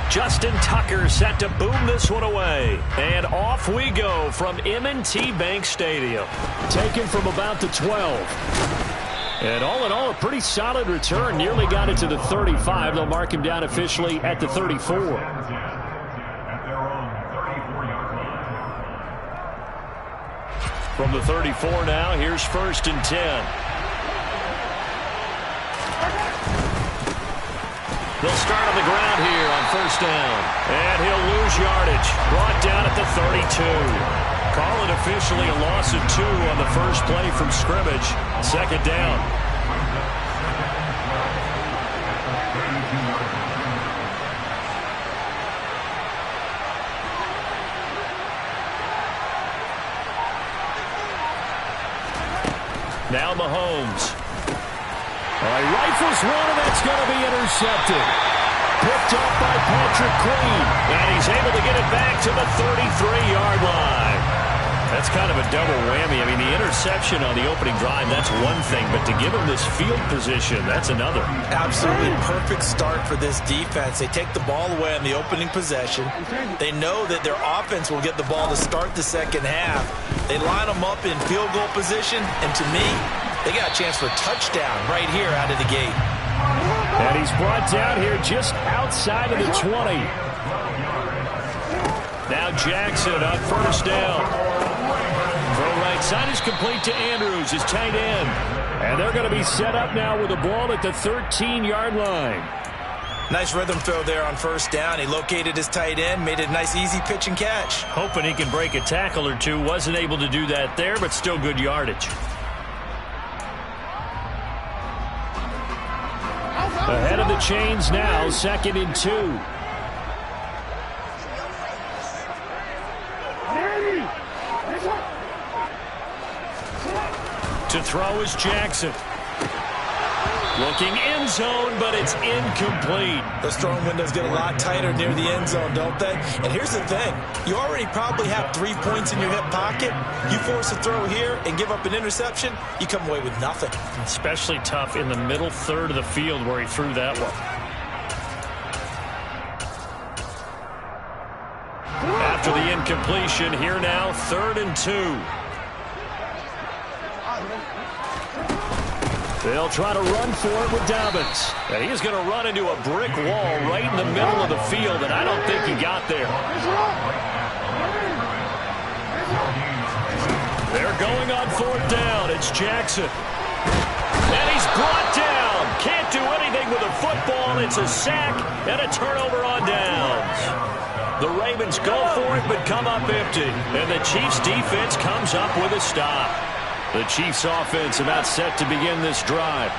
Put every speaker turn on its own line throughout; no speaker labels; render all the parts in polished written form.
Justin Tucker set to boom this one away. And off we go from M&T Bank Stadium. Taken from about the 12. And all in all, a pretty solid return. Nearly got it to the 35. They'll mark him down officially at the 34. From the 34 now, here's 1st and 10. They'll start on the ground here on 1st down. And he'll lose yardage. Brought down at the 32. Call it officially a loss of 2 on the first play from scrimmage. 2nd down. Now Mahomes. Rifles one, and that's going to be intercepted. Picked up by Patrick Queen. And he's able to get it back to the 33-yard line. That's kind of a double whammy. I mean, the interception on the opening drive, that's one thing. But to give him this field position, that's another.
Absolutely perfect start for this defense. They take the ball away on the opening possession. They know that their offense will get the ball to start the second half. They line them up in field goal position. And to me, they got a chance for a touchdown right here out of the gate.
And he's brought down here just outside of the 20. Now Jackson on 1st down. Throw right side is complete to Andrews, his tight end. And they're going to be set up now with the ball at the 13-yard line.
Nice rhythm throw there on 1st down. He located his tight end, made it a nice easy pitch and catch.
Hoping he can break a tackle or two. Wasn't able to do that there, but still good yardage. Ahead of the chains now, 2nd and 2. To throw is Jackson. Looking end zone, but it's incomplete.
Those throwing windows get a lot tighter near the end zone, don't they? And here's the thing. You already probably have 3 points in your hip pocket. You force a throw here and give up an interception, you come away with nothing.
Especially tough in the middle third of the field where he threw that one. After the incompletion, here now, 3rd and 2. They'll try to run for it with Dobbins. And he's going to run into a brick wall right in the middle of the field, and I don't think he got there. They're going on 4th down. It's Jackson. And he's brought down. Can't do anything with a football. It's a sack and a turnover on downs. The Ravens go for it, but come up empty. And the Chiefs' defense comes up with a stop. The Chiefs offense about set to begin this drive.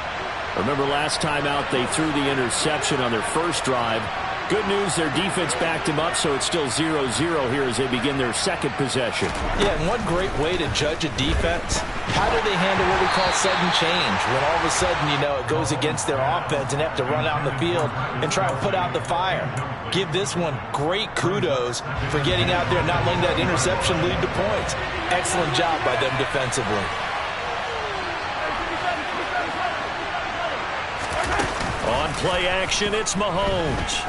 Remember last time out they threw the interception on their first drive. Good news, their defense backed him up, so it's still 0-0 here as they begin their 2nd possession. Yeah, and one great way to judge a defense, how do they handle what we call sudden change? When all of a sudden, you know, it goes against their offense and they have to run out in the field and try and put out the fire. Give this one great kudos for getting out there and not letting that interception lead to points. Excellent job by them defensively. On play action, it's Mahomes.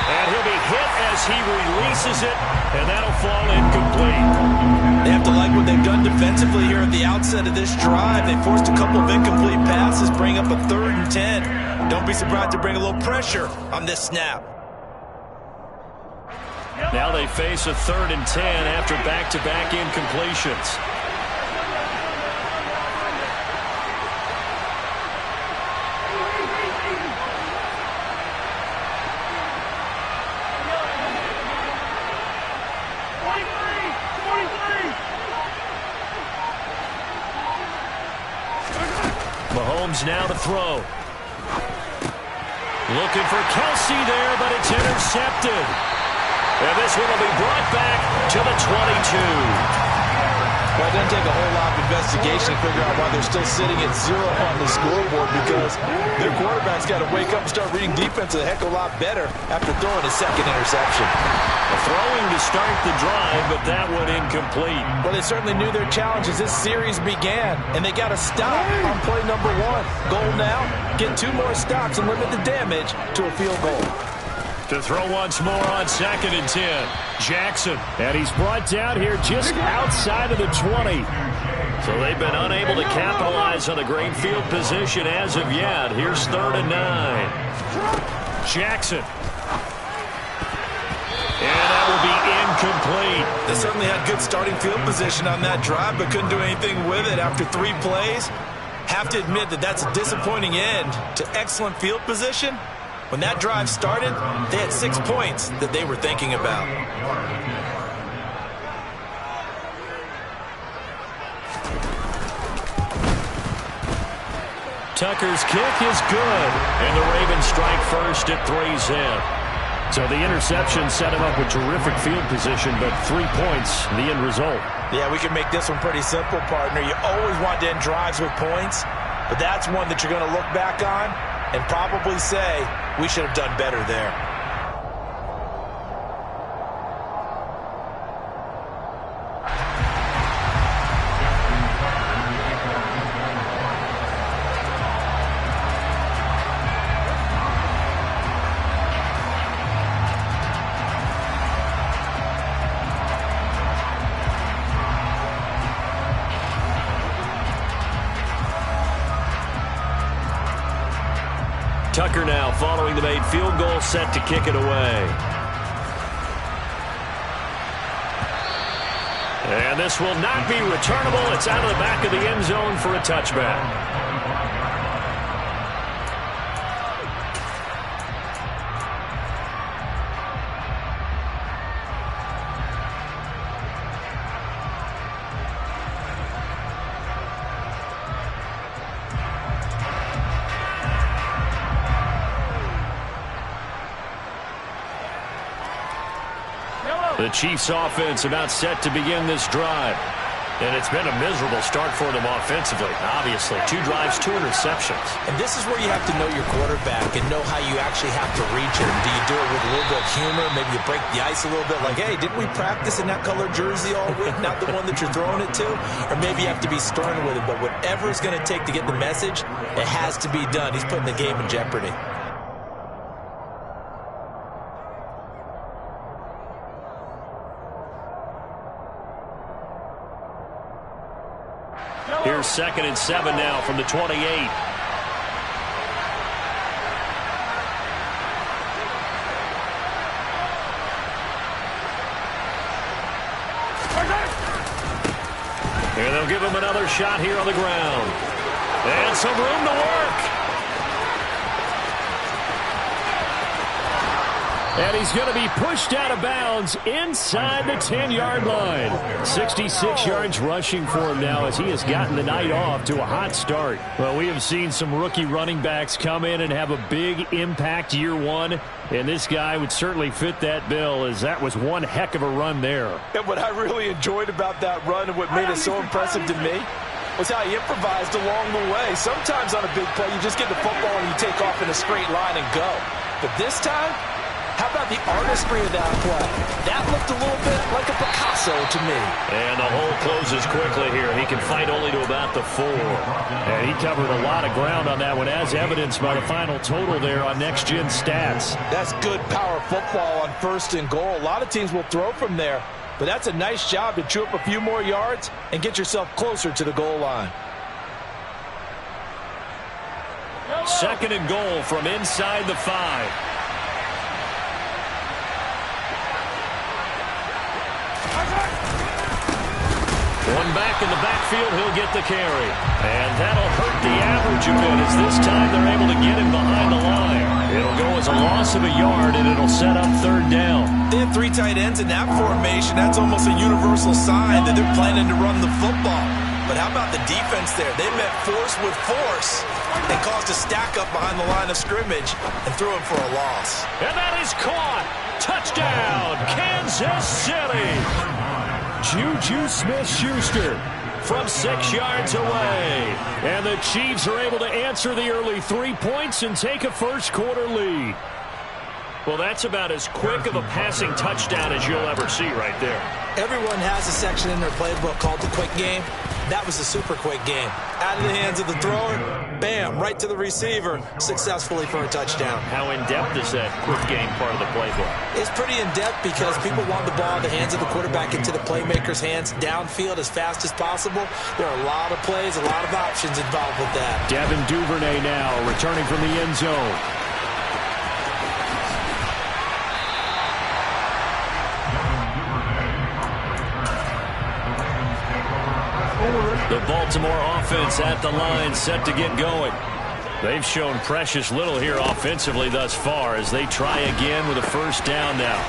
And he'll be hit as he releases it, and that'll fall incomplete. They have to like what they've done defensively here at the outset of this drive. They forced a couple of incomplete passes, bring up a 3rd and 10. Don't be surprised to bring a little pressure on this snap. Now they face a 3rd and 10 after back-to-back incompletions. Mahomes now to throw. Looking for Kelsey there, but it's intercepted. And this one will be brought back to the 22.
Well, it doesn't take a whole lot of investigation to figure out why they're still sitting at 0 on the scoreboard, because their quarterback's got to wake up and start reading defense a heck of a lot better after throwing his second interception.
Throwing to start the drive, but that one incomplete.
Well, they certainly knew their challenge as this series began, and they got to stop on play number 1. Goal now, get 2 more stops and limit the damage to a field goal.
To throw once more on 2nd and 10. Jackson. And he's brought down here just outside of the 20. So they've been unable to capitalize on a great field position as of yet. Here's 3rd and 9. Jackson. And that will be incomplete.
They certainly had good starting field position on that drive, but couldn't do anything with it after 3 plays. Have to admit that that's a disappointing end to excellent field position. When that drive started, they had 6 points that they were thinking about.
Tucker's kick is good, and the Ravens strike first at 3 zip. So the interception set him up with terrific field position, but 3 points, the end result.
Yeah, we can make this one pretty simple, partner. You always want to end drives with points, but that's one that you're going to look back on and probably say, we should have done better there.
Tucker now following the made field goal, set to kick it away. And this will not be returnable. It's out of the back of the end zone for a touchback. The Chiefs offense about set to begin this drive. And it's been a miserable start for them offensively. Obviously, 2 drives, 2 interceptions.
And this is where you have to know your quarterback and know how you actually have to reach him. Do you do it with a little bit of humor? Maybe you break the ice a little bit like, hey, didn't we practice in that color jersey all week? Not the one that you're throwing it to? Or maybe you have to be stern with it. But whatever it's going to take to get the message, it has to be done. He's putting the game in jeopardy.
Here's 2nd and 7 now from the 28. And they'll give him another shot here on the ground. And some room to work. And he's going to be pushed out of bounds inside the 10-yard line. 66 yards rushing for him now as he has gotten the night off to a hot start. Well, we have seen some rookie running backs come in and have a big impact year one. And this guy would certainly fit that bill, as that was one heck of a run there.
And what I really enjoyed about that run and what made it so impressive to me was how he improvised along the way. Sometimes on a big play, you just get the football and you take off in a straight line and go. But this time, how about the artistry of that play? That looked a little bit like a Picasso to me.
And the hole closes quickly here. He can fight only to about the 4. And he covered a lot of ground on that one, as evidenced by the final total there on Next Gen Stats.
That's good power football on 1st and goal. A lot of teams will throw from there, but that's a nice job to chew up a few more yards and get yourself closer to the goal line.
2nd and goal from inside the 5. One back in the backfield, he'll get the carry. And that'll hurt the average a bit, as this time they're able to get him behind the line. It'll go as a loss of a yard, and it'll set up 3rd down.
They have 3 tight ends in that formation. That's almost a universal sign that they're planning to run the football. But how about the defense there? They met force with force and caused a stack up behind the line of scrimmage and threw him for a loss.
And that is caught. Touchdown, Kansas City. Juju Smith-Schuster from 6 yards away. And the Chiefs are able to answer the early 3 points and take a first-quarter lead. Well, that's about as quick of a passing touchdown as you'll ever see right there.
Everyone has a section in their playbook called the quick game. That was a super quick game. Out of the hands of the thrower, bam, right to the receiver, successfully for a touchdown.
How in-depth is that quick game part of the playbook?
It's pretty in-depth because people want the ball in the hands of the quarterback into the playmaker's hands downfield as fast as possible. There are a lot of plays, a lot of options involved with that.
Devin Duvernay now returning from the end zone. The Baltimore offense at the line, set to get going. They've shown precious little here offensively thus far as they try again with a first down now.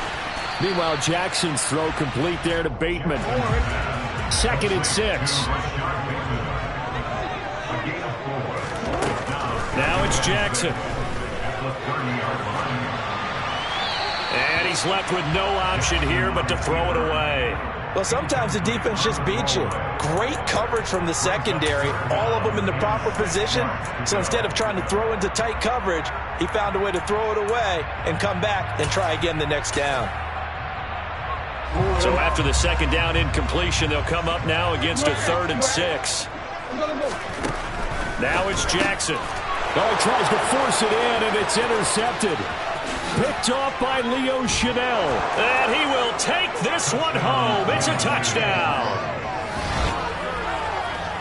Meanwhile, Jackson's throw complete there to Bateman. 2nd and 6. Now it's Jackson. And he's left with no option here but to throw it away.
Well, sometimes the defense just beats you. Great coverage from the secondary, all of them in the proper position. So instead of trying to throw into tight coverage, he found a way to throw it away and come back and try again the next down.
So after the second down incompletion, they'll come up now against a 3rd and 6. Now it's Jackson. Oh, he tries to force it in, and it's intercepted. Picked off by Leo Chanel. And he will take this one home. It's a touchdown.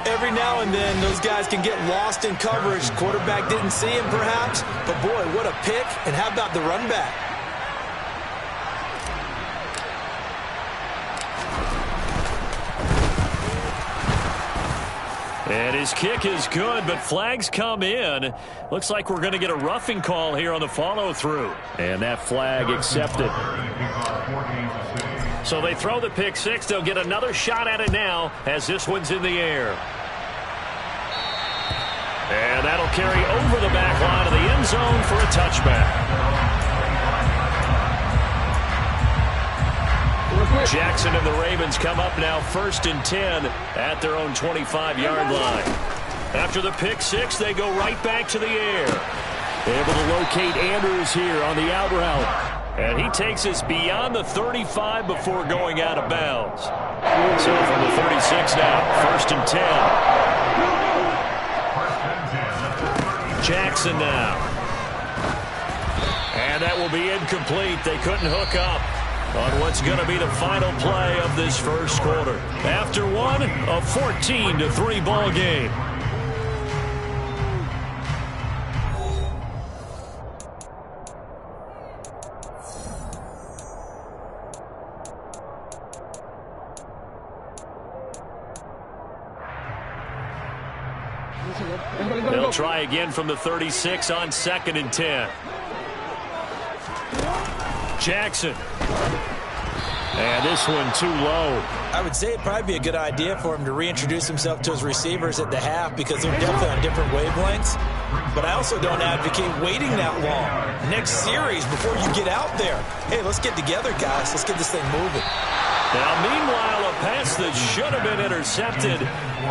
Every now and then, those guys can get lost in coverage. Quarterback didn't see him, perhaps. But, boy, what a pick. And how about the run back?
And his kick is good, but flags come in. Looks like we're going to get a roughing call here on the follow-through. And that flag accepted. So they throw the pick six. They'll get another shot at it now as this one's in the air. And that'll carry over the back line of the end zone for a touchback. Jackson and the Ravens come up now 1st and 10 at their own 25-yard line. After the pick six, they go right back to the air. Able to locate Andrews here on the out route. And he takes us beyond the 35 before going out of bounds. So from the 36 now, 1st and 10. Jackson now. And that will be incomplete. They couldn't hook up on what's going to be the final play of this first quarter. After one, a 14-3 ball game. They'll try again from the 36 on 2nd and 10. Jackson. And this one too low.
I would say it'd probably be a good idea for him to reintroduce himself to his receivers at the half because they're definitely on different wavelengths. But I also don't advocate waiting that long. Next series, before you get out there, hey, let's get together, guys. Let's get this thing moving.
Now, meanwhile, a pass that should have been intercepted,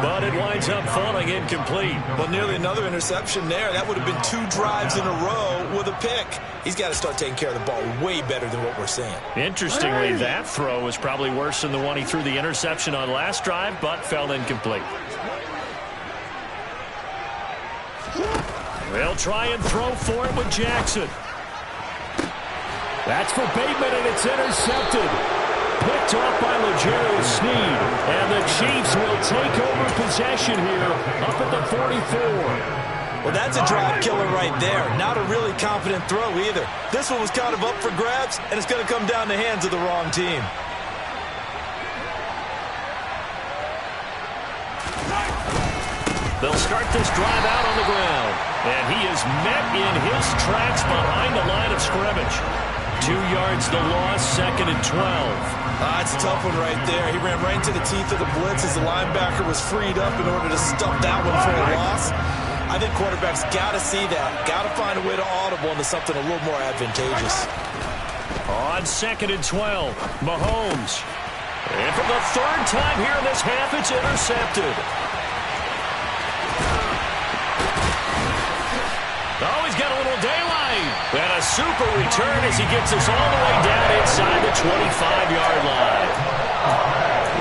but it winds up falling incomplete.
Well, nearly another interception there. That would have been 2 drives in a row with a pick. He's got to start taking care of the ball way better than what we're seeing.
Interestingly, that throw was probably worse than the one he threw the interception on last drive, but fell incomplete. They'll try and throw for it with Jackson. That's for Bateman, and it's intercepted. Picked off by L'Jarius Sneed. And the Chiefs will take over possession here up at the 44.
Well, that's a drive killer right there. Not a really confident throw either. This one was kind of up for grabs, and it's going to come down the hands of the wrong team.
They'll start this drive out on the ground. And he is met in his tracks behind the line of scrimmage. 2 yards the loss, 2nd and 12.
That's a tough one right there. He ran right into the teeth of the blitz as the linebacker was freed up in order to stuff that one for a loss. I think quarterbacks got to see that. Got to find a way to audible into something a little more advantageous.
On 2nd and 12, Mahomes. And for the third time here in this half, it's intercepted. Oh, he's got a little daylight. And a super return as he gets us all the way down inside the 25-yard line.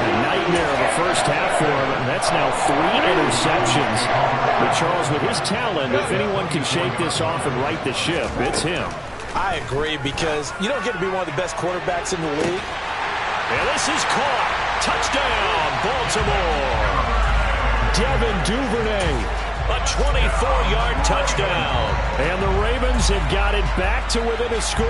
A nightmare of a first half for him. That's now 3 interceptions. But Charles, with his talent, if anyone can shake this off and right the ship, it's him.
I agree, because you don't get to be one of the best quarterbacks in the league.
And this is caught. Touchdown, Baltimore. Devin Duvernay. A 24-yard touchdown. And the Ravens have got it back to within a score.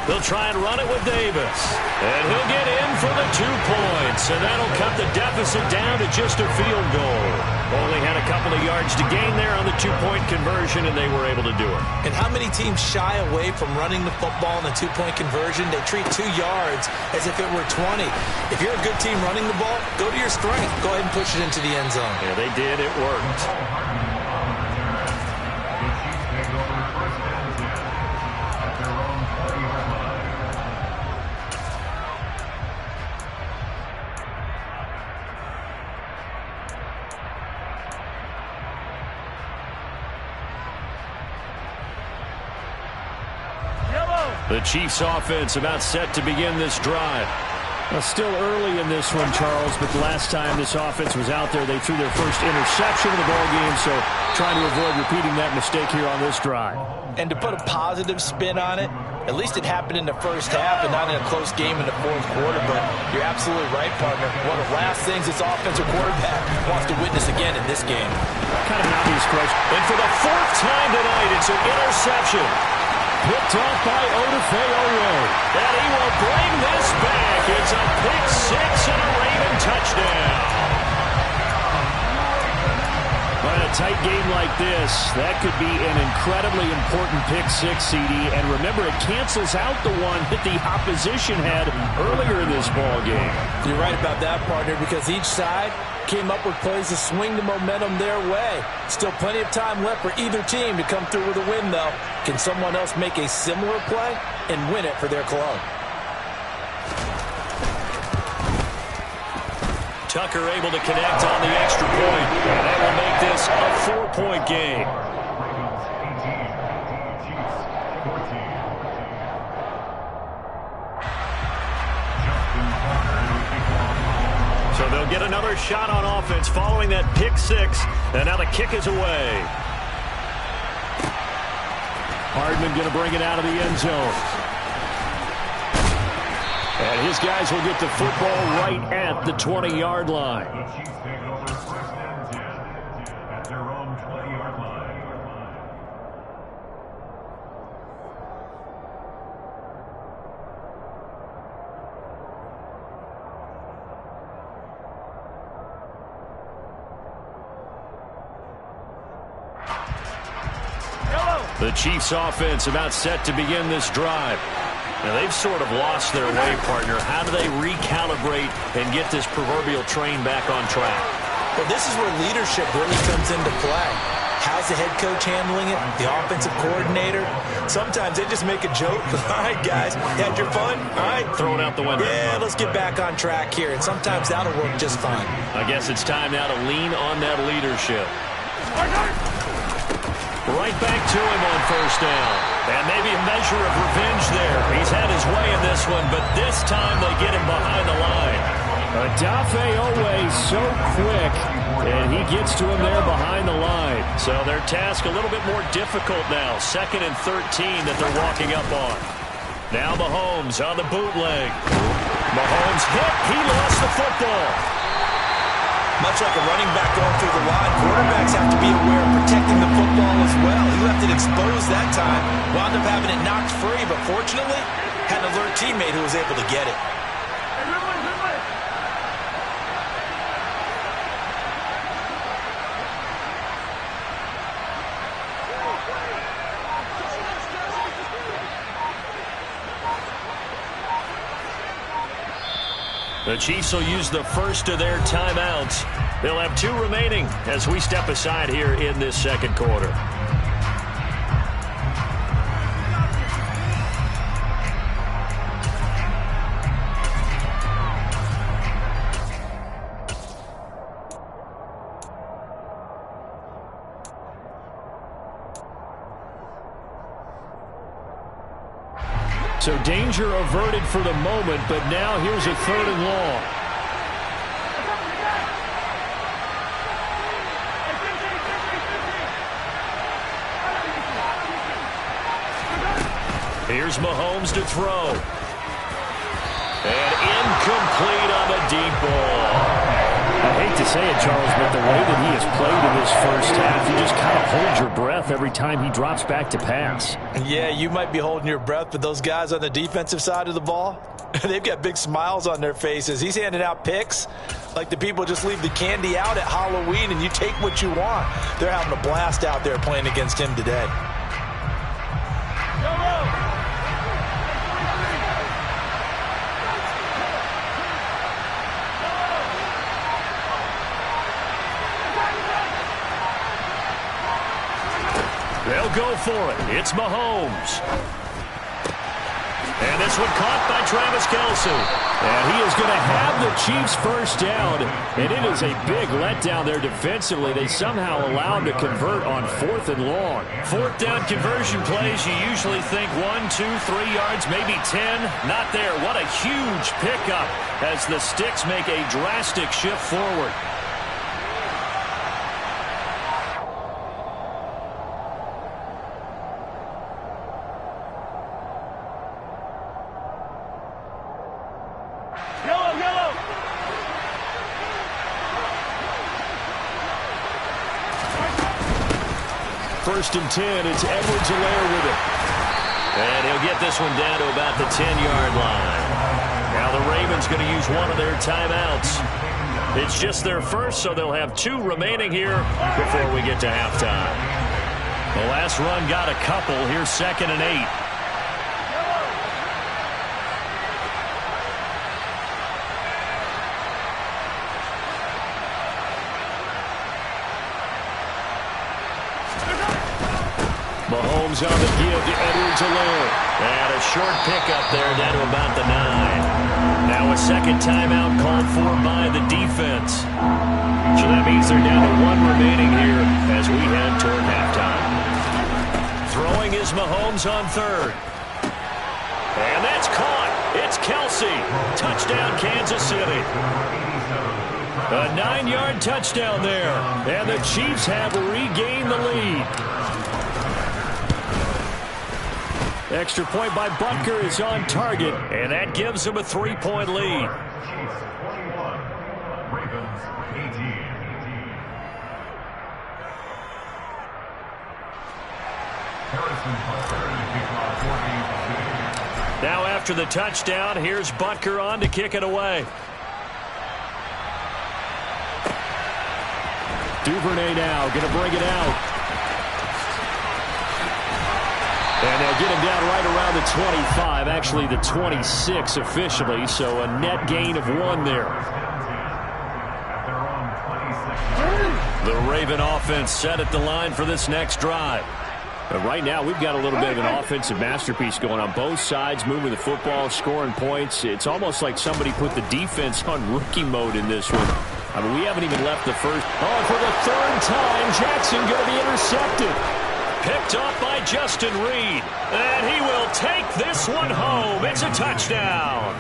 They'll try and run it with Davis. And he'll get in for the 2 points. And that'll cut the deficit down to just a field goal. Only had a couple of yards to gain there on the 2-point conversion, and they were able to do it.
And how many teams shy away from running the football in the 2-point conversion? They treat 2 yards as if it were 20. If you're a good team running the ball, go to your strength. Go ahead and push it into the end zone.
Yeah, they did. It worked. The Chiefs offense about set to begin this drive. Well, still early in this one, Charles, but the last time this offense was out there, they threw their first interception of the ballgame, so trying to avoid repeating that mistake here on this drive.
And to put a positive spin on it, at least it happened in the first half and not in a close game in the fourth quarter, but you're absolutely right, partner. One of the last things this offensive quarterback wants to witness again in this game.
Kind of an obvious question. And for the 4th time tonight, it's an interception. Picked off by Odafe-Oweh. And he will bring this back. It's a pick 6 and a Raven touchdown. But a tight game like this, that could be an incredibly important pick 6, CD. And remember, it cancels out the one that the opposition had earlier in this ball game.
You're right about that, partner, because each side came up with plays to swing the momentum their way. Still plenty of time left for either team to come through with a win, though. Can someone else make a similar play and win it for their club?
Tucker able to connect on the extra point. And that will make this a 4-point game. So they'll get another shot on offense following that pick 6. And now the kick is away. Hardman going to bring it out of the end zone. And his guys will get the football right at the 20-yard line. The Chiefs offense about set to begin this drive. Now, they've sort of lost their way, partner. How do they recalibrate and get this proverbial train back on track?
Well, this is where leadership really comes into play. How's the head coach handling it? The offensive coordinator? Sometimes they just make a joke. All right, guys, you had your fun? All right.
Throw it out the window.
Yeah, let's get back on track here. And sometimes that'll work just fine.
I guess it's time now to lean on that leadership. Right back to him on first down. And maybe a measure of revenge there. He's had his way in this one, but this time they get him behind the line. Odafe-Oweh so quick, and he gets to him there behind the line. So their task a little bit more difficult now. 2nd and 13 that they're walking up on. Now Mahomes on the bootleg. Mahomes hit. He lost the football.
Much like a running back going through the line, quarterbacks have to be aware of protecting the football as well. He left it exposed that time, wound up having it knocked free, but fortunately, had an alert teammate who was able to get it.
The Chiefs will use the first of their timeouts. They'll have 2 remaining as we step aside here in this second quarter. So danger averted for the moment, but now here's a 3rd and long. Here's Mahomes to throw. And incomplete on the deep ball. I hate to say it, Charles, but the way that he has played in this first half, you just kind of hold your breath every time he drops back to pass.
Yeah, you might be holding your breath, but those guys on the defensive side of the ball, they've got big smiles on their faces. He's handing out picks like the people just leave the candy out at Halloween and you take what you want. They're having a blast out there playing against him today.
They'll go for it. It's Mahomes. And this one caught by Travis Kelce. And he is going to have the Chiefs first down. And it is a big letdown there defensively. They somehow allow him to convert on 4th and long. 4th down conversion plays, you usually think 1, 2, 3 yards, maybe 10. Not there. What a huge pickup as the Sticks make a drastic shift forward. First and 10, it's Edwards-Helaire with it. And he'll get this one down to about the 10-yard line. Now the Ravens going to use one of their timeouts. It's just their first, so they'll have 2 remaining here before we get to halftime. The last run got a couple. Here's 2nd and 8. Mahomes on the give to Edwards-Helaire. And a short pickup there down to about the 9. Now a second timeout called for by the defense. So that means they're down to 1 remaining here as we head toward halftime. Throwing is Mahomes on 3rd. And that's caught. It's Kelce. Touchdown, Kansas City. A 9-yard touchdown there. And the Chiefs have regained the lead. Extra point by Butker is on target, and that gives them a 3-point lead. Now after the touchdown, here's Butker on to kick it away. Duvernay now going to bring it out. And they'll get him down right around the 25, actually the 26 officially, so a net gain of 1 there. The Raven offense set at the line for this next drive. But right now, we've got a little bit of an offensive masterpiece going on both sides, moving the football, scoring points. It's almost like somebody put the defense on rookie mode in this one. I mean, we haven't even left the first. Oh, for the 3rd time, Jackson going to be intercepted. Picked off by Justin Reed. And he will take this one home. It's a touchdown.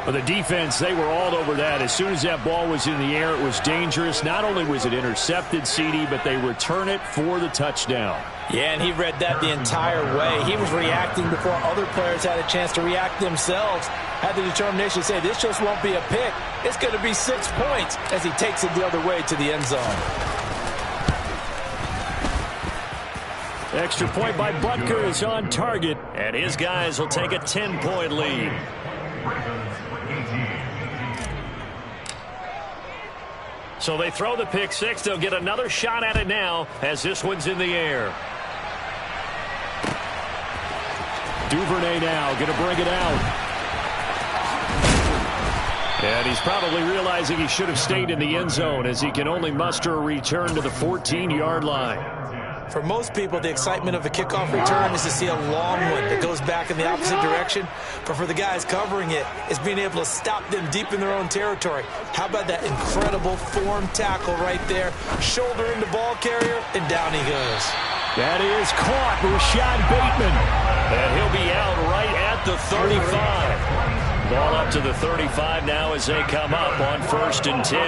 Well, the defense, they were all over that. As soon as that ball was in the air, it was dangerous. Not only was it intercepted, CD, but they return it for the touchdown.
Yeah, and he read that the entire way. He was reacting before other players had a chance to react themselves. Had the determination to say, this just won't be a pick. It's going to be 6 points as he takes it the other way to the end zone.
Extra point by Butker is on target, and his guys will take a 10-point lead. So they throw the pick 6. They'll get another shot at it now as this one's in the air. Duvernay now going to bring it out. And he's probably realizing he should have stayed in the end zone as he can only muster a return to the 14-yard line.
For most people, the excitement of a kickoff return is to see a long one that goes back in the opposite direction. But for the guys covering it, it's being able to stop them deep in their own territory. How about that incredible form tackle right there? Shoulder into ball carrier, and down he goes.
That is caught, Rashad Bateman. And he'll be out right at at the 35. Ball up to the 35 now as they come up on 1st and 10.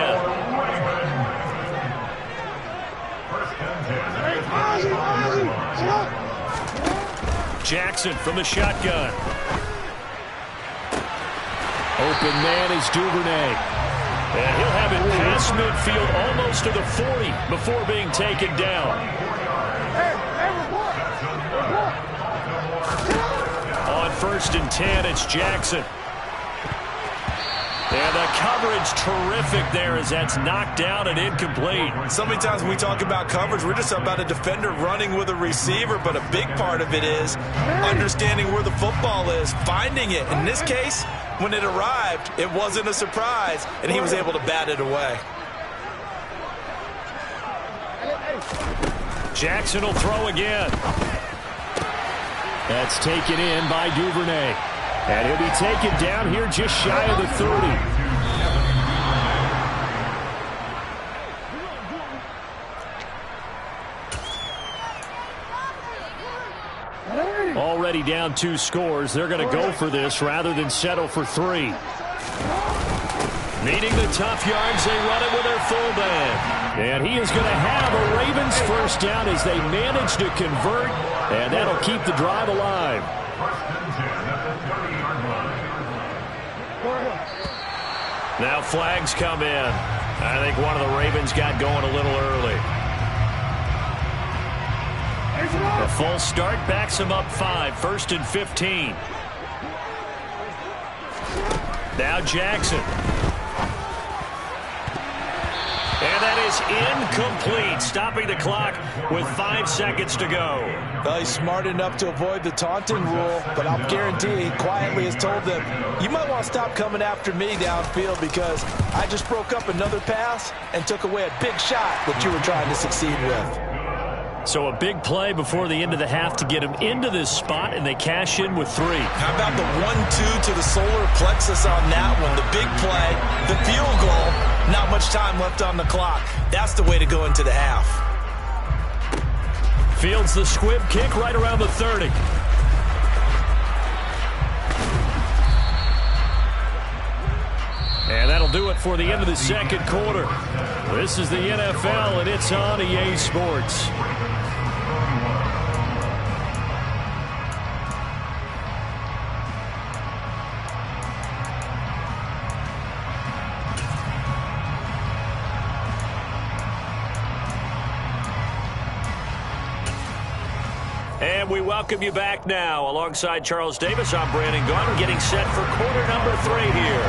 Jackson from the shotgun. Open man is Duvernay. And he'll have it past midfield almost to the 40 before being taken down. On 1st and 10, it's Jackson. And the coverage terrific there as that's knocked down and incomplete.
So many times when we talk about coverage, we're just about a defender running with a receiver, but a big part of it is understanding where the football is, finding it. In this case, when it arrived, it wasn't a surprise, and he was able to bat it away.
Jackson will throw again. That's taken in by Duvernay. And he'll be taken down here just shy of the 30. Already down 2 scores. They're going to go for this rather than settle for 3. Needing the tough yards, they run it with their fullback. And he is going to have a Ravens first down as they manage to convert, and that'll keep the drive alive. Now flags come in. I think one of the Ravens got going a little early. A full start backs him up 5, 1st and 15. Now Jackson. And that is incomplete, stopping the clock with 5 seconds to go.
Well, he's smart enough to avoid the taunting rule, but I'll guarantee he quietly has told them, you might want to stop coming after me downfield because I just broke up another pass and took away a big shot that you were trying to succeed with.
So a big play before the end of the half to get him into this spot, and they cash in with 3.
How about the 1-2 to the solar plexus on that one? The big play, the field goal, not much time left on the clock. That's the way to go into the half.
Fields the squib kick right around the 30. And that'll do it for the end of the second quarter. This is the NFL, and it's on EA Sports. And we welcome you back now. Alongside Charles Davis, I'm Brandon Gaudin, getting set for quarter number 3 here.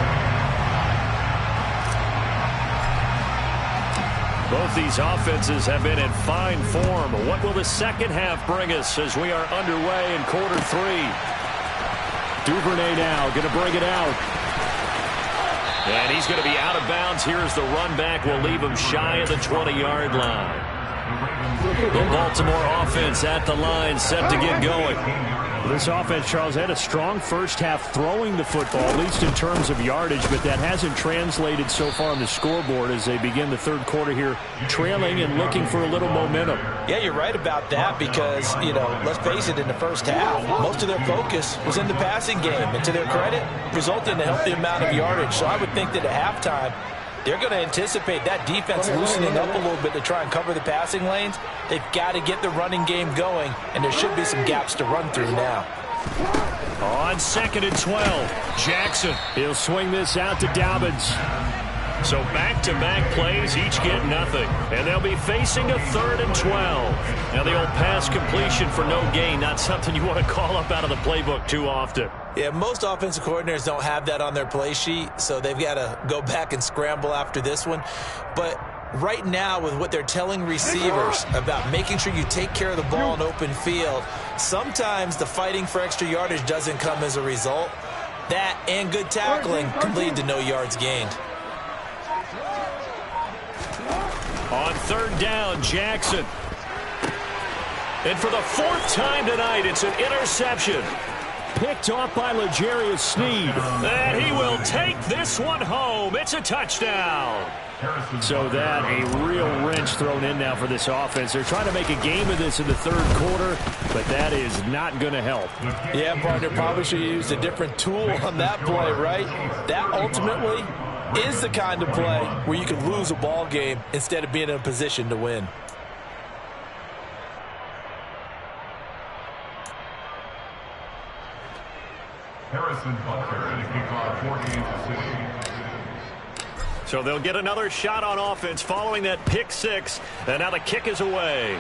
Both these offenses have been in fine form. What will the second half bring us as we are underway in quarter 3? Duvernay now going to bring it out. And he's going to be out of bounds here as the run back will leave him shy of the 20-yard line. The Baltimore offense at the line, set to get going. This offense, Charles, had a strong first half throwing the football, at least in terms of yardage, but that hasn't translated so far on the scoreboard as they begin the third quarter here, trailing and looking for a little momentum.
Yeah, you're right about that because, you know, let's face it, in the first half, most of their focus was in the passing game, and to their credit, resulted in a healthy amount of yardage. So I would think that at halftime, they're going to anticipate that defense loosening up a little bit to try and cover the passing lanes. They've got to get the running game going, and there should be some gaps to run through now.
On 2nd and 12, Jackson. He'll swing this out to Dobbins. So back-to-back plays, each get nothing. And they'll be facing a 3rd and 12. Now the old pass completion for no gain, not something you want to call up out of the playbook too often.
Yeah, most offensive coordinators don't have that on their play sheet, so they've got to go back and scramble after this one. But right now, with what they're telling receivers about making sure you take care of the ball in open field, sometimes the fighting for extra yardage doesn't come as a result. That and good tackling can lead to no yards gained.
On 3rd down, Jackson. And for the 4th time tonight, it's an interception. Picked off by L'Jarius Sneed. And he will take this one home. It's a touchdown. So that a real wrench thrown in now for this offense. They're trying to make a game of this in the third quarter, but that is not going to help.
Yeah, partner, probably should have used a different tool on that play, right? That ultimately is the kind of play where you can lose a ball game instead of being in a position to win.
Harrison Butker and a kickoff 14-6.
So they'll get another shot on offense following that pick six. And now the kick is away.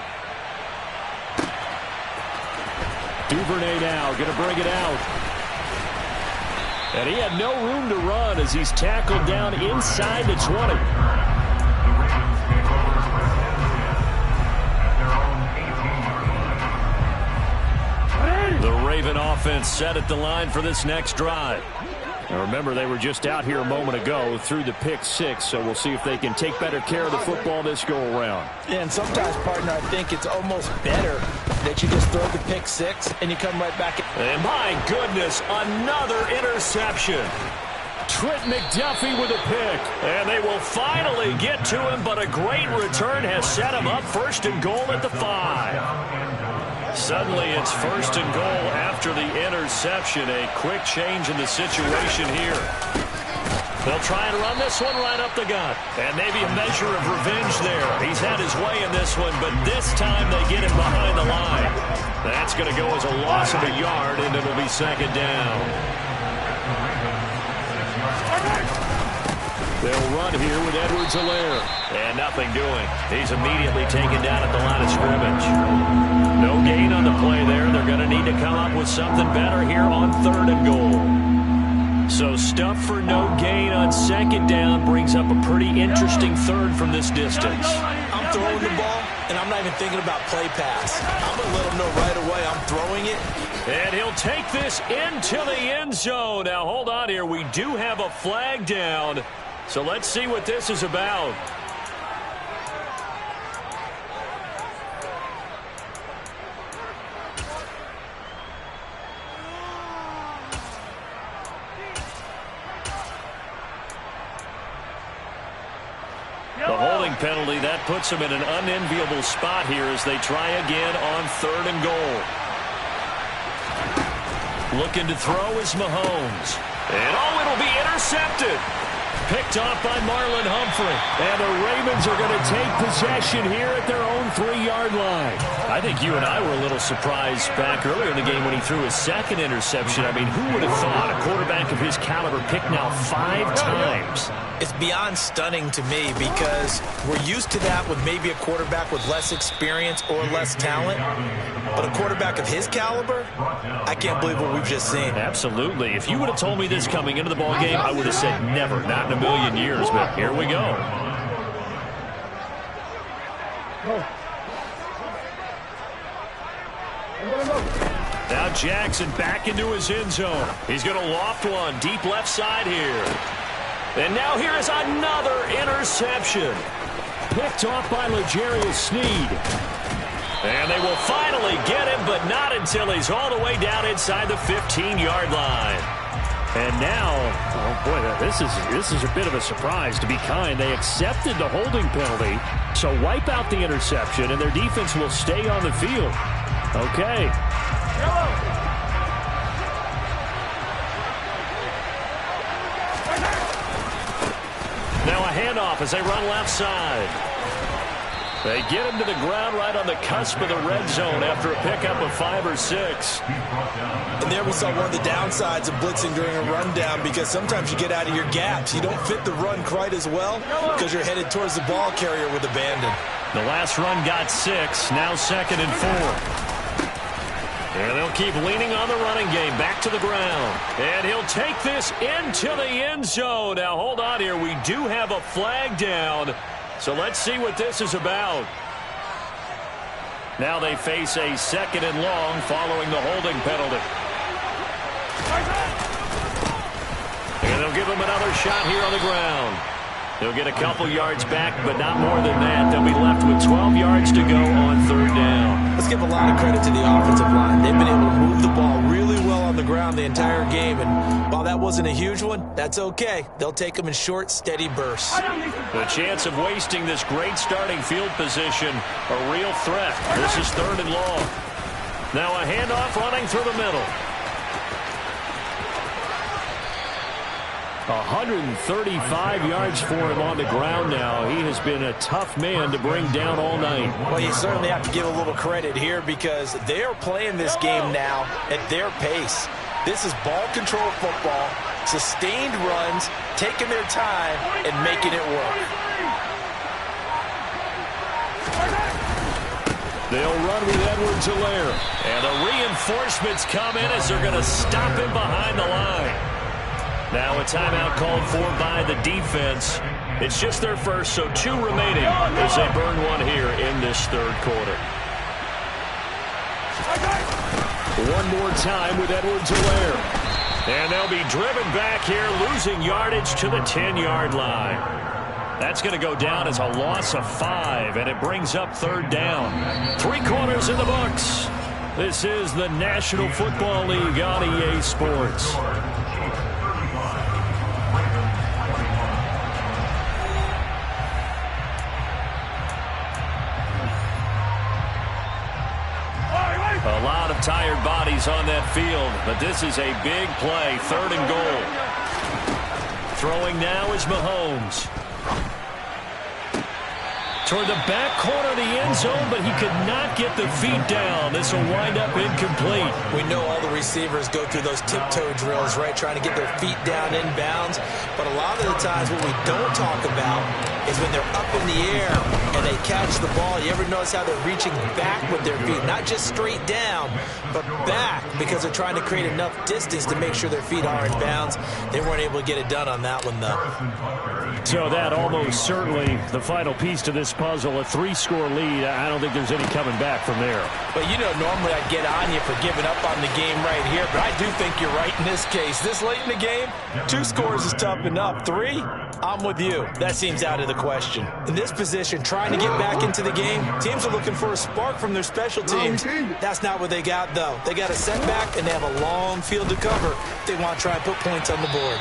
Duvernay now going to bring it out. And he had no room to run as he's tackled down inside the 20. The Raven offense set at the line for this next drive. Now remember, they were just out here a moment ago through the pick six, so we'll see if they can take better care of the football this go-around.
Yeah, and sometimes, partner, I think it's almost better that you just throw the pick six and you come right back.
And my goodness, another interception. Trent McDuffie with a pick. And they will finally get to him, but a great return has set him up first and goal at the 5. Suddenly it's first and goal after the interception. A quick change in the situation here. They'll try and run this one right up the gut. And maybe a measure of revenge there. He's had his way in this one, but this time they get him behind the line. That's going to go as a loss of a yard, and it'll be second down. They'll run here with Edwards-Helaire. And nothing doing. He's immediately taken down at the line of scrimmage. No gain on the play there. They're going to need to come up with something better here on third and goal. So stuff for no gain on second down brings up a pretty interesting third from this distance.
I'm throwing the ball, and I'm not even thinking about play pass. I'm going to let him know right away I'm throwing it.
And he'll take this into the end zone. Now, hold on here. We do have a flag down. So let's see what this is about. The holding penalty, that puts them in an unenviable spot here as they try again on third and goal. Looking to throw is Mahomes. And it'll be intercepted. Picked off by Marlon Humphrey. And the Ravens are going to take possession here at their own 3-yard line. I think you and I were a little surprised back earlier in the game when he threw his second interception. I mean, who would have thought a quarterback of his caliber picked now 5 times?
It's beyond stunning to me because we're used to that with maybe a quarterback with less experience or less talent. But a quarterback of his caliber, I can't believe what we've just seen.
Absolutely. If you would have told me this coming into the ballgame, I would have said never, not in a million years. But here we go. Now Jackson back into his end zone. He's going to loft one deep left side here. And now here is another interception. Picked off by L'Jarius Sneed. And they will finally get him, but not until he's all the way down inside the 15-yard line. And now, oh boy, this is a bit of a surprise. To be kind, they accepted the holding penalty, so wipe out the interception, and their defense will stay on the field. Okay. Now a handoff as they run left side. They get him to the ground right on the cusp of the red zone after a pickup of 5 or 6.
And there we saw one of the downsides of blitzing during a rundown because sometimes you get out of your gaps. You don't fit the run quite as well because you're headed towards the ball carrier with abandon.
The last run got 6, now second and 4. And they'll keep leaning on the running game. Back to the ground. And he'll take this into the end zone. Now, hold on here. We do have a flag down. So let's see what this is about. Now they face a second and long following the holding penalty. And they'll give him another shot here on the ground. They'll get a couple yards back, but not more than that. They'll be left with 12 yards to go on third down.
let's give a lot of credit to the offensive line. They've been able to move the ball really well on the ground the entire game, and while that wasn't a huge one, that's okay. They'll take them in short, steady bursts.
The chance of wasting this great starting field position, a real threat. This is 3rd and long. Now a handoff running through the middle. 135 yards for him on the ground now. He has been a tough man to bring down all night.
Well, you certainly have to give a little credit here because they're playing this game now at their pace. This is ball control football, sustained runs, taking their time, and making it work.
They'll run with Edwards-Helaire. And the reinforcements come in as they're going to stop him behind the line. Now a timeout called for by the defense. It's just their first, so 2 remaining as they burn one here in this 3rd quarter. One more time with Edwards-Helaire. And they'll be driven back here, losing yardage to the 10-yard line. That's going to go down as a loss of 5, and it brings up 3rd down. 3 quarters in the books. This is the National Football League on EA Sports. A lot of tired bodies on that field, but this is a big play, 3rd and goal. Throwing now is Mahomes. Toward the back corner of the end zone, but he could not get the feet down. This will wind up incomplete.
We know all the receivers go through those tiptoe drills, right, trying to get their feet down inbounds. But a lot of the times what we don't talk about is when they're up in the air and they catch the ball. You ever notice how they're reaching back with their feet? Not just straight down, but back, because they're trying to create enough distance to make sure their feet are in bounds. They weren't able to get it done on that one, though.
So that almost certainly the final piece to this puzzle, a 3-score lead. I don't think there's any coming back from there.
But you know, normally I'd get on you for giving up on the game right here, but I do think you're right in this case. This late in the game, 2 scores is tough enough. 3, I'm with you. That seems out of the question. In this position, trying to get back into the game, teams are looking for a spark from their special teams. That's not what they got, though. They got a setback, and they have a long field to cover. They want to try and put points on the board.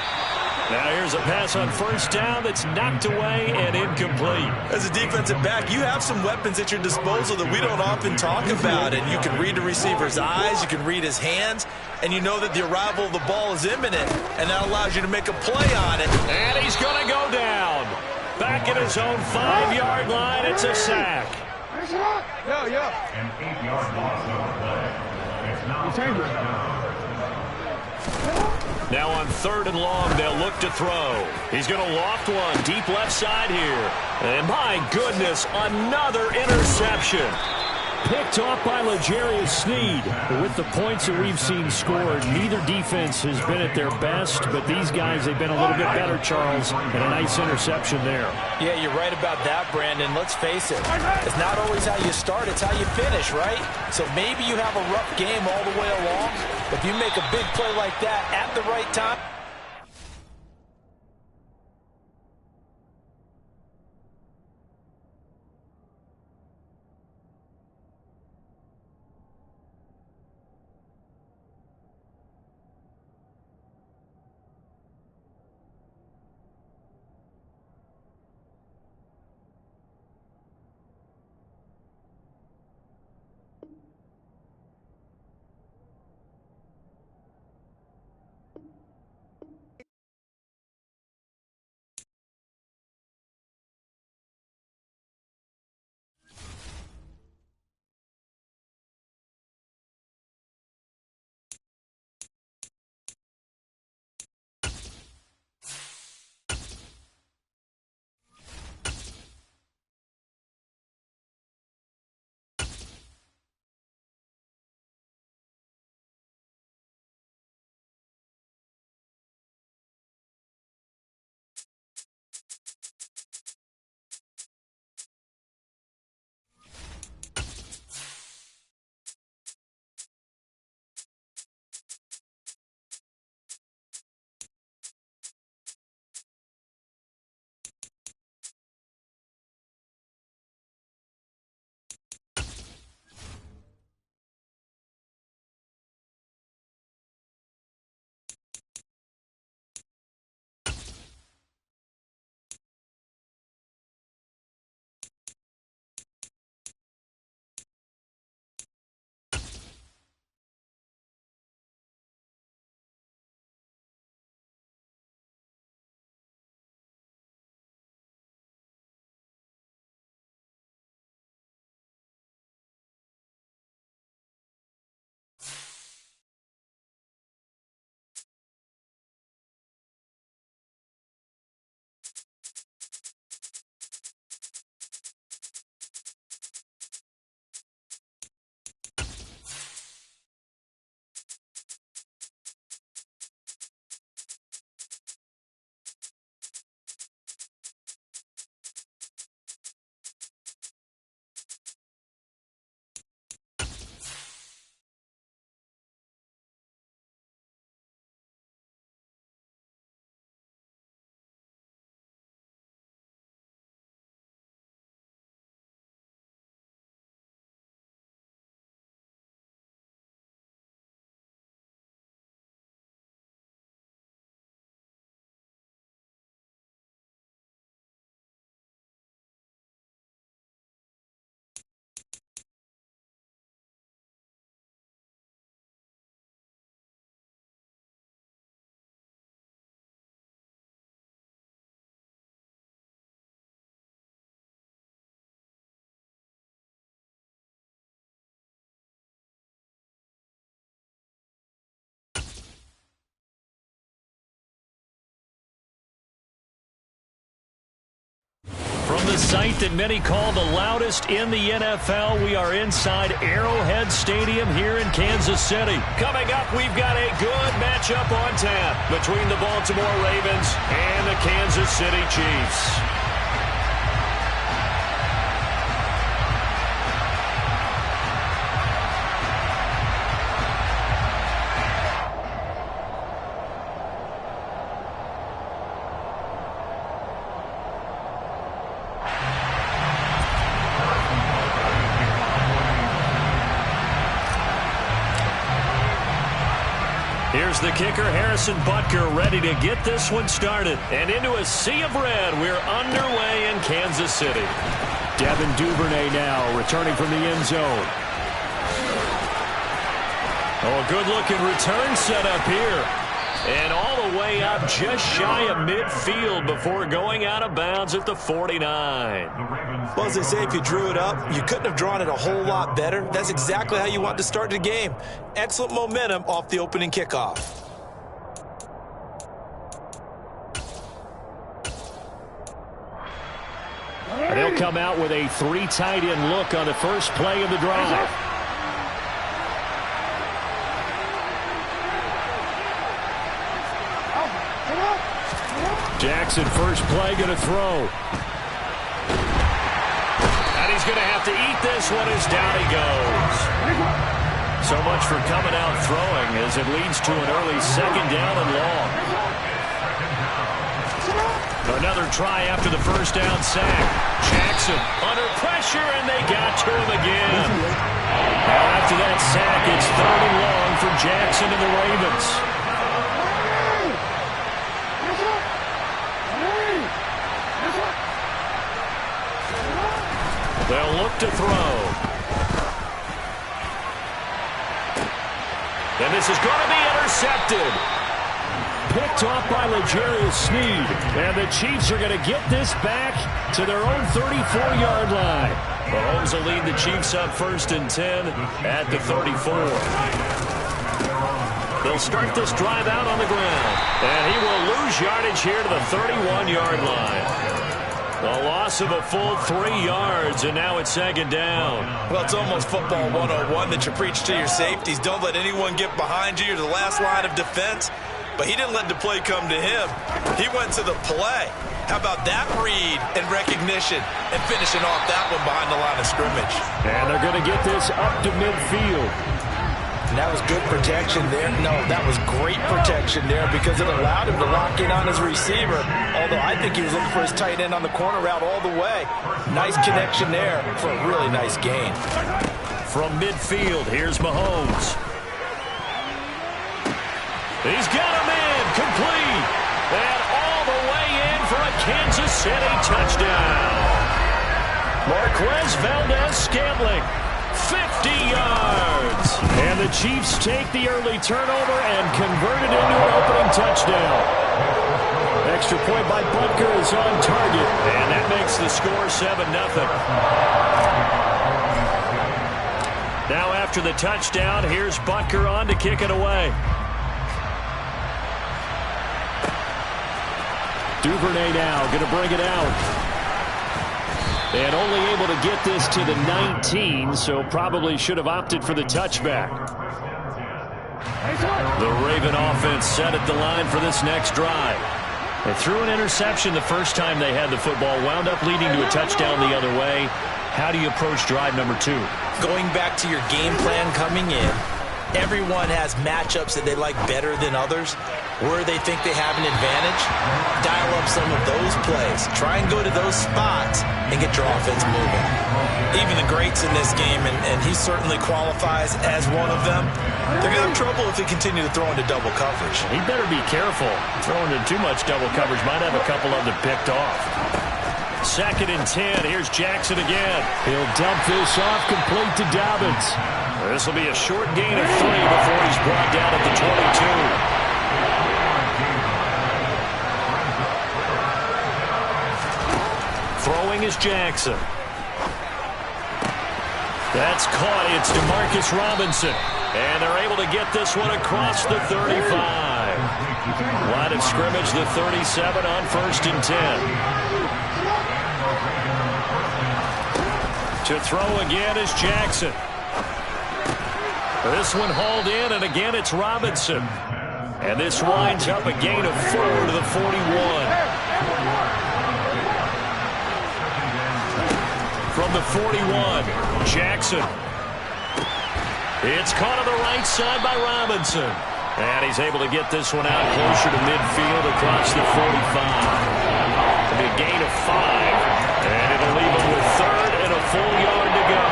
Now here's a pass on 1st down that's knocked away and incomplete.
As a defensive back, you have some weapons at your disposal that we don't often talk about. And you can read the receiver's eyes, you can read his hands, and you know that the arrival of the ball is imminent. And that allows you to make a play on it.
And he's going to go down. Back at his own 5-yard line, it's a sack.
An 8-yard loss of the play. It's now 3rd down.
Now on 3rd and long, they'll look to throw. He's going to loft one deep left side here. And my goodness, another interception. Picked off by L'Jarius Sneed. With the points that we've seen scored, neither defense has been at their best, but these guys, they've been a little bit better, Charles, and a nice interception there.
Yeah, you're right about that, Brandon. Let's face it. It's not always how you start, it's how you finish, right? So maybe you have a rough game all the way along, but if you make a big play like that at the right time,
From the site that many call the loudest in the NFL, we are inside Arrowhead Stadium here in Kansas City. Coming up, we've got a good matchup on tap between the Baltimore Ravens and the Kansas City Chiefs. Here's the kicker, Harrison Butker, ready to get this one started. And into a sea of red, we're underway in Kansas City. Devin Duvernay now returning from the end zone. Oh, a good-looking return set up here. And all the way up just shy of midfield before going out of bounds at the 49.
Well, as they say, if you drew it up, you couldn't have drawn it a whole lot better. That's exactly how you want to start the game. Excellent momentum off the opening kickoff.
They'll come out with a 3 tight end look on the first play of the drive. Jackson, first play, going to throw. And he's going to have to eat this one as down he goes. So much for coming out throwing as it leads to an early second down and long. Another try after the first down sack. Jackson under pressure, and they got to him again. Now after that sack, it's 3rd and long for Jackson and the Ravens. They'll look to throw. And this is going to be intercepted. Picked off by L'Jarius Sneed. And the Chiefs are going to get this back to their own 34-yard line. Mahomes will lead the Chiefs up 1st and 10 at the 34. They'll start this drive out on the ground. And he will lose yardage here to the 31-yard line. A loss of a full 3 yards, and now it's 2nd down.
Well, it's almost football 101 that you preach to your safeties. Don't let anyone get behind you. You're the last line of defense. But he didn't let the play come to him. He went to the play. How about that read and recognition and finishing off that one behind the line of scrimmage?
And they're going to get this up to midfield.
And that was good protection there. No, that was great protection there because it allowed him to lock in on his receiver. Although I think he was looking for his tight end on the corner route all the way. Nice connection there for a really nice gain.
From midfield, here's Mahomes. He's got him in, complete. And all the way in for a Kansas City touchdown. Marquez Valdez-Scantling. 50 yards. And the Chiefs take the early turnover and convert it into an opening touchdown. Extra point by Butker is on target. And that makes the score 7-0. Now after the touchdown, here's Butker on to kick it away. Duvernay now going to bring it out. And only able to get this to the 19, so probably should have opted for the touchback. The Raven offense set at the line for this next drive. They threw an interception the first time they had the football, wound up leading to a touchdown the other way. How do you approach drive number 2?
Going back to your game plan coming in, everyone has matchups that they like better than others. Where they think they have an advantage, dial up some of those plays. Try and go to those spots and get your offense moving. Even the greats in this game, and he certainly qualifies as one of them, they're going to have trouble if they continue to throw into double coverage.
He better be careful. Throwing into too much double coverage might have a couple of them picked off. 2nd and 10. Here's Jackson again. He'll dump this off complete to Dobbins. This will be a short gain of 3 before he's brought down at the 22. Throwing is Jackson. That's caught. It's DeMarcus Robinson. And they're able to get this one across the 35. Line of scrimmage, the 37 on 1st and 10. To throw again is Jackson. This one hauled in, and again it's Robinson. And this winds up a gain of 4 to the 41. From the 41, Jackson. It's caught on the right side by Robinson. And he's able to get this one out closer to midfield across the 45. It'll be a gain of 5. And it'll leave him with 3rd and a full yard to go.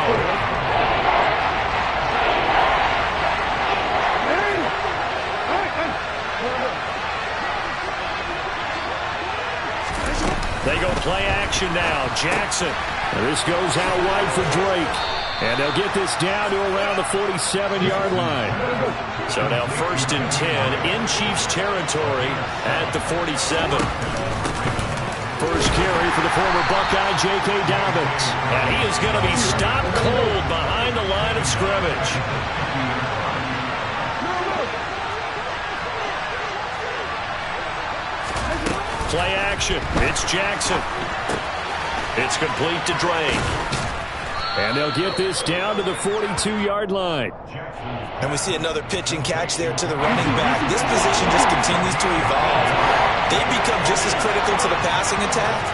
They go play action now. Jackson. And this goes out wide for Drake. And they'll get this down to around the 47-yard line. So now 1st and 10 in Chiefs territory at the 47. First carry for the former Buckeye, J.K. Dobbins. And he is going to be stopped cold behind the line of scrimmage. Play action. It's Jackson. It's complete to Drake. And they'll get this down to the 42-yard line.
And we see another pitch and catch there to the running back. This position just continues to evolve. They become just as critical to the passing attack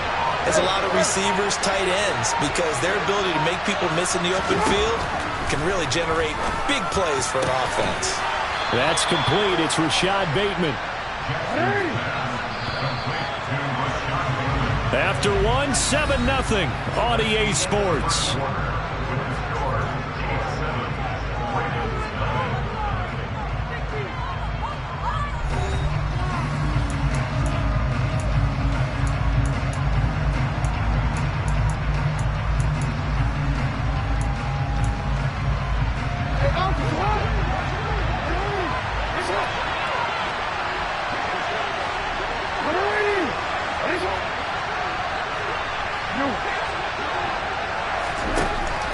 as a lot of receivers, tight ends, because their ability to make people miss in the open field can really generate big plays for an offense.
That's complete. It's Rashad Bateman. After one, 7-0 on EA Sports.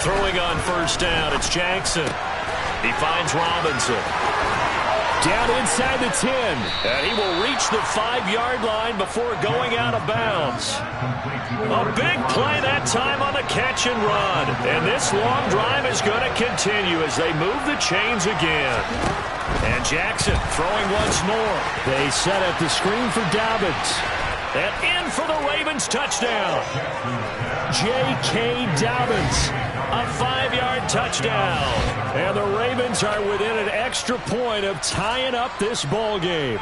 Throwing on 1st down, it's Jackson. He finds Robinson. Down inside the 10. And he will reach the 5-yard line before going out of bounds. A big play that time on the catch and run. And this long drive is going to continue as they move the chains again. And Jackson throwing once more. They set up the screen for Dobbins. And in for the Ravens touchdown. J.K. Dobbins. A 5-yard touchdown. And the Ravens are within an extra point of tying up this ball game.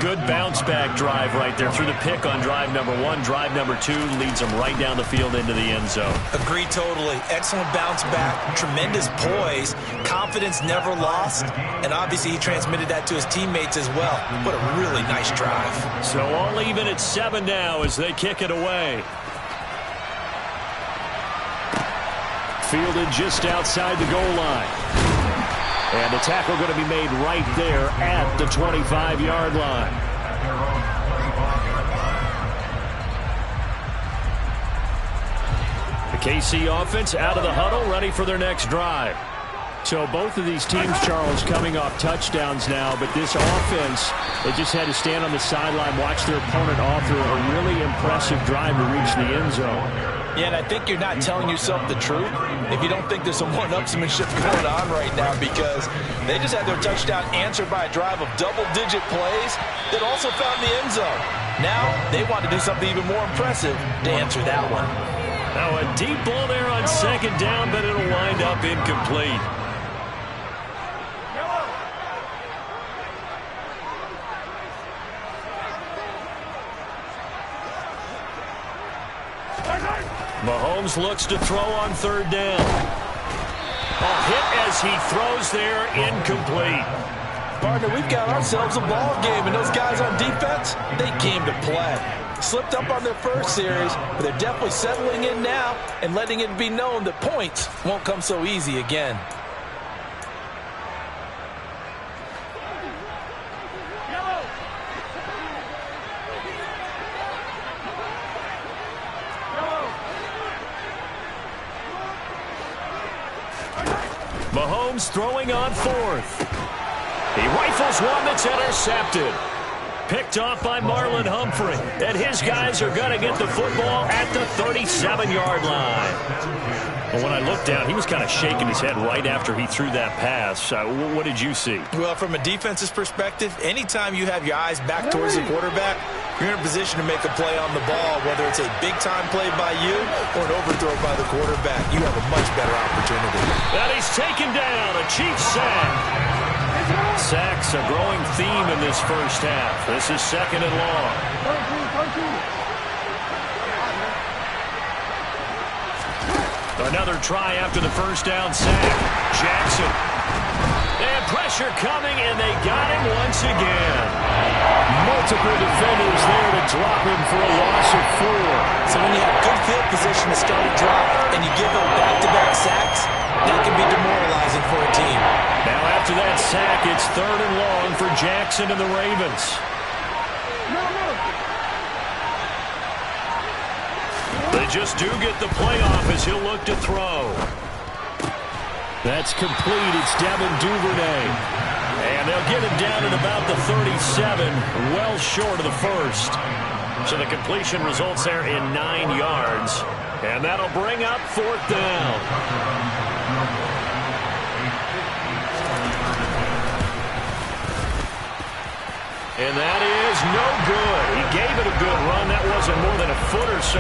Good bounce-back drive right there through the pick on drive number 1. Drive number 2 leads them right down the field into the end zone.
Agree totally. Excellent bounce back. Tremendous poise. Confidence never lost. And obviously he transmitted that to his teammates as well. What a really nice drive. So
all even at 7 now as they kick it away. Fielded just outside the goal line. And the tackle going to be made right there at the 25-yard line. The KC offense out of the huddle, ready for their next drive. So both of these teams, Charles, coming off touchdowns now, but this offense, they just had to stand on the sideline, watch their opponent author a really impressive drive to reach the end zone.
Yeah, and I think you're not telling yourself the truth if you don't think there's some one-upsmanship going on right now, because they just had their touchdown answered by a drive of double-digit plays that also found the end zone. Now they want to do something even more impressive to answer that one.
Now a deep ball there on 2nd down, but it'll wind up incomplete. Mahomes looks to throw on 3rd down. A hit as he throws there, incomplete.
Partner, we've got ourselves a ball game, and those guys on defense, they came to play. Slipped up on their first series, but they're definitely settling in now and letting it be known that points won't come so easy again. Mahomes throwing on 4th. He rifles one that's intercepted.
picked off by Marlon Humphrey. And his guys are going to get the football at the 37-yard line. Well, when I looked down, he was kind of shaking his head right after he threw that pass. What did you see?
Well, from a defense's perspective, anytime you have your eyes back towards the quarterback, you're in a position to make a play on the ball, whether it's a big-time play by you or an overthrow by the quarterback. You have a much better opportunity.
And he's taken down, a Chiefs sack. Sacks a growing theme in this first half. This is 2nd and long. Another try after the first down sack. Jackson. They have pressure coming, and they got him once again. Multiple defenders there to drop him for a loss of 4.
So when you have good field position to start a drive and you give them back-to-back sacks, that can be demoralizing for a team.
Now after that sack, it's 3rd and long for Jackson and the Ravens. They just do get the playoff as he'll look to throw. That's complete. It's Devin Duvernay. And they'll get him down at about the 37, well short of the first. So the completion results there in 9 yards. And that'll bring up 4th down. And that is no good. He gave it a good run. That wasn't more than a foot or so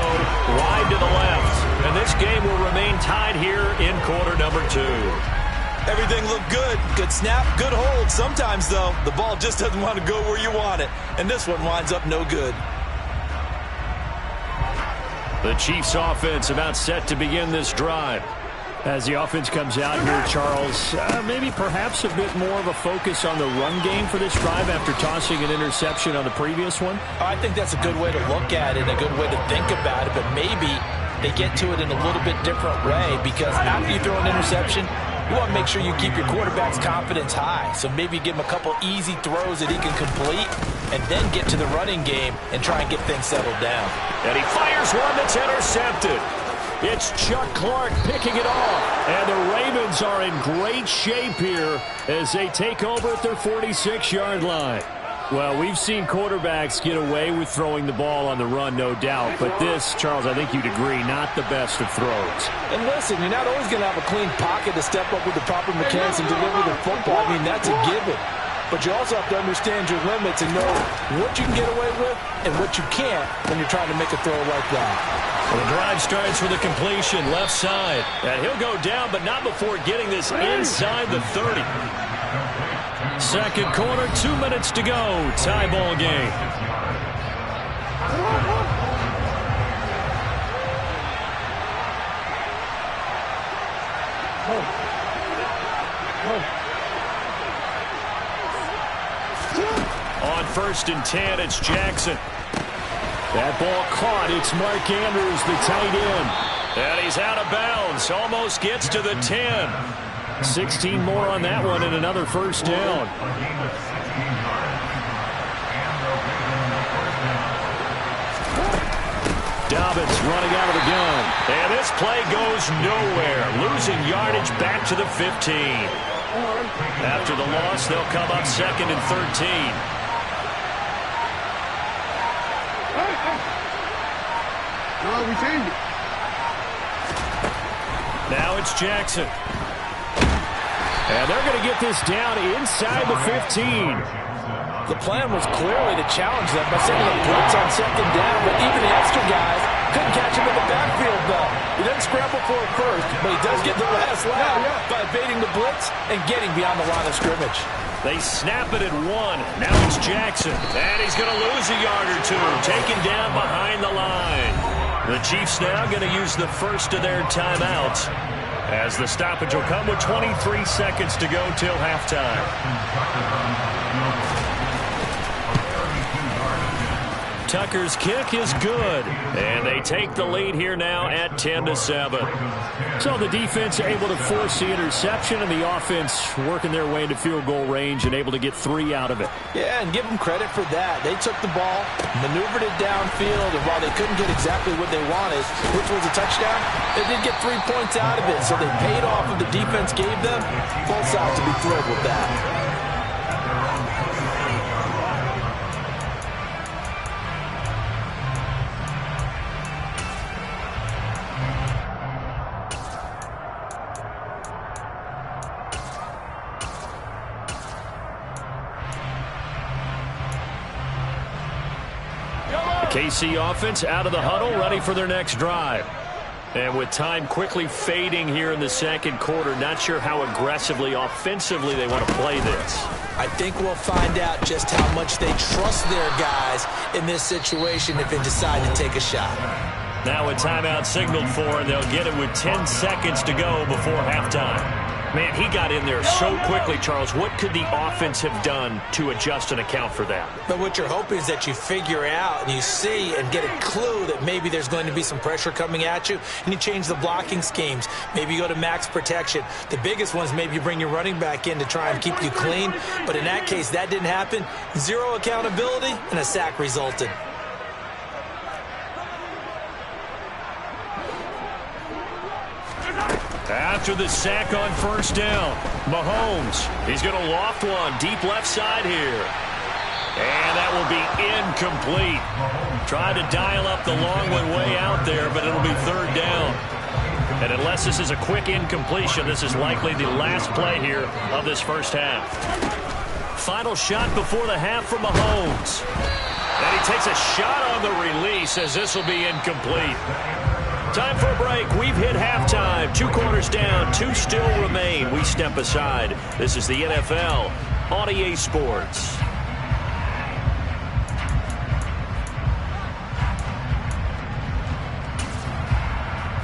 wide to the left. And this game will remain tied here in quarter number 2.
Everything looked good. Good snap, good hold. Sometimes, though, the ball just doesn't want to go where you want it. And this one winds up no good.
The Chiefs offense about set to begin this drive. As the offense comes out here, Charles, maybe perhaps a bit more of a focus on the run game for this drive after tossing an interception on the previous one?
I think that's a good way to look at it, a good way to think about it, but maybe they get to it in a little bit different way because after you throw an interception, you want to make sure you keep your quarterback's confidence high. So maybe give him a couple easy throws that he can complete and then get to the running game and try and get things settled down.
And he fires one that's intercepted. It's Chuck Clark picking it off. And the Ravens are in great shape here as they take over at their 46-yard line. Well, we've seen quarterbacks get away with throwing the ball on the run, no doubt. But this, Charles, I think you'd agree, not the best of throws.
And listen, you're not always going to have a clean pocket to step up with the proper mechanics and deliver the football. I mean, that's a given. But you also have to understand your limits and know what you can get away with and what you can't when you're trying to make a throw like that.
Well, the drive starts with a completion left side. And he'll go down, but not before getting this inside the 30. Second quarter, 2 minutes to go. Tie ball game. On 1st and 10, it's Jackson. That ball caught. It's Mark Andrews, the tight end. And he's out of bounds. Almost gets to the 10. 16 more on that one and another first down. Dobbins running out of the gun. And this play goes nowhere. Losing yardage back to the 15. After the loss, they'll come up 2nd and 13.
We changed it.
Now it's Jackson. And they're going to get this down inside the 15.
The plan was clearly to challenge them by sending a blitz on 2nd down, but even the extra guys couldn't catch him in the backfield, though. He doesn't scramble for it first, but he does get the last lap by evading the blitz and getting beyond the line of scrimmage.
They snap it at 1. Now it's Jackson. And he's going to lose a yard or two, taken down behind the line. The Chiefs now going to use the first of their timeouts as the stoppage will come with 23 seconds to go till halftime. Tucker's kick is good, and they take the lead here now at 10-7. So the defense able to force the interception, and the offense working their way into field goal range and able to get 3 out of it.
Yeah, and give them credit for that. They took the ball, maneuvered it downfield, and while they couldn't get exactly what they wanted, which was a touchdown, they did get 3 points out of it. So they paid off what the defense gave them. Both sides to be thrilled with that.
KC offense out of the huddle, ready for their next drive. And with time quickly fading here in the second quarter, not sure how aggressively, offensively they want to play this.
I think we'll find out just how much they trust their guys in this situation if they decide to take a shot.
Now a timeout signaled for, and they'll get it with 10 seconds to go before halftime. Man, he got in there so quickly, Charles. What could the offense have done to adjust and account for that?
But what you're hoping is that you figure out and you see and get a clue that maybe there's going to be some pressure coming at you, and you change the blocking schemes. Maybe you go to max protection. The biggest one is maybe you bring your running back in to try and keep you clean. But in that case, that didn't happen. Zero accountability, and a sack resulted.
After the sack on first down, Mahomes, he's going to loft one deep left side here. And that will be incomplete. Tried to dial up the long one way out there, but it'll be third down. And unless this is a quick incompletion, this is likely the last play here of this first half. Final shot before the half for Mahomes. And he takes a shot on the release as this will be incomplete. Time for a break. We've hit halftime. 2 quarters down. 2 still remain. We step aside. This is the NFL on EA Sports.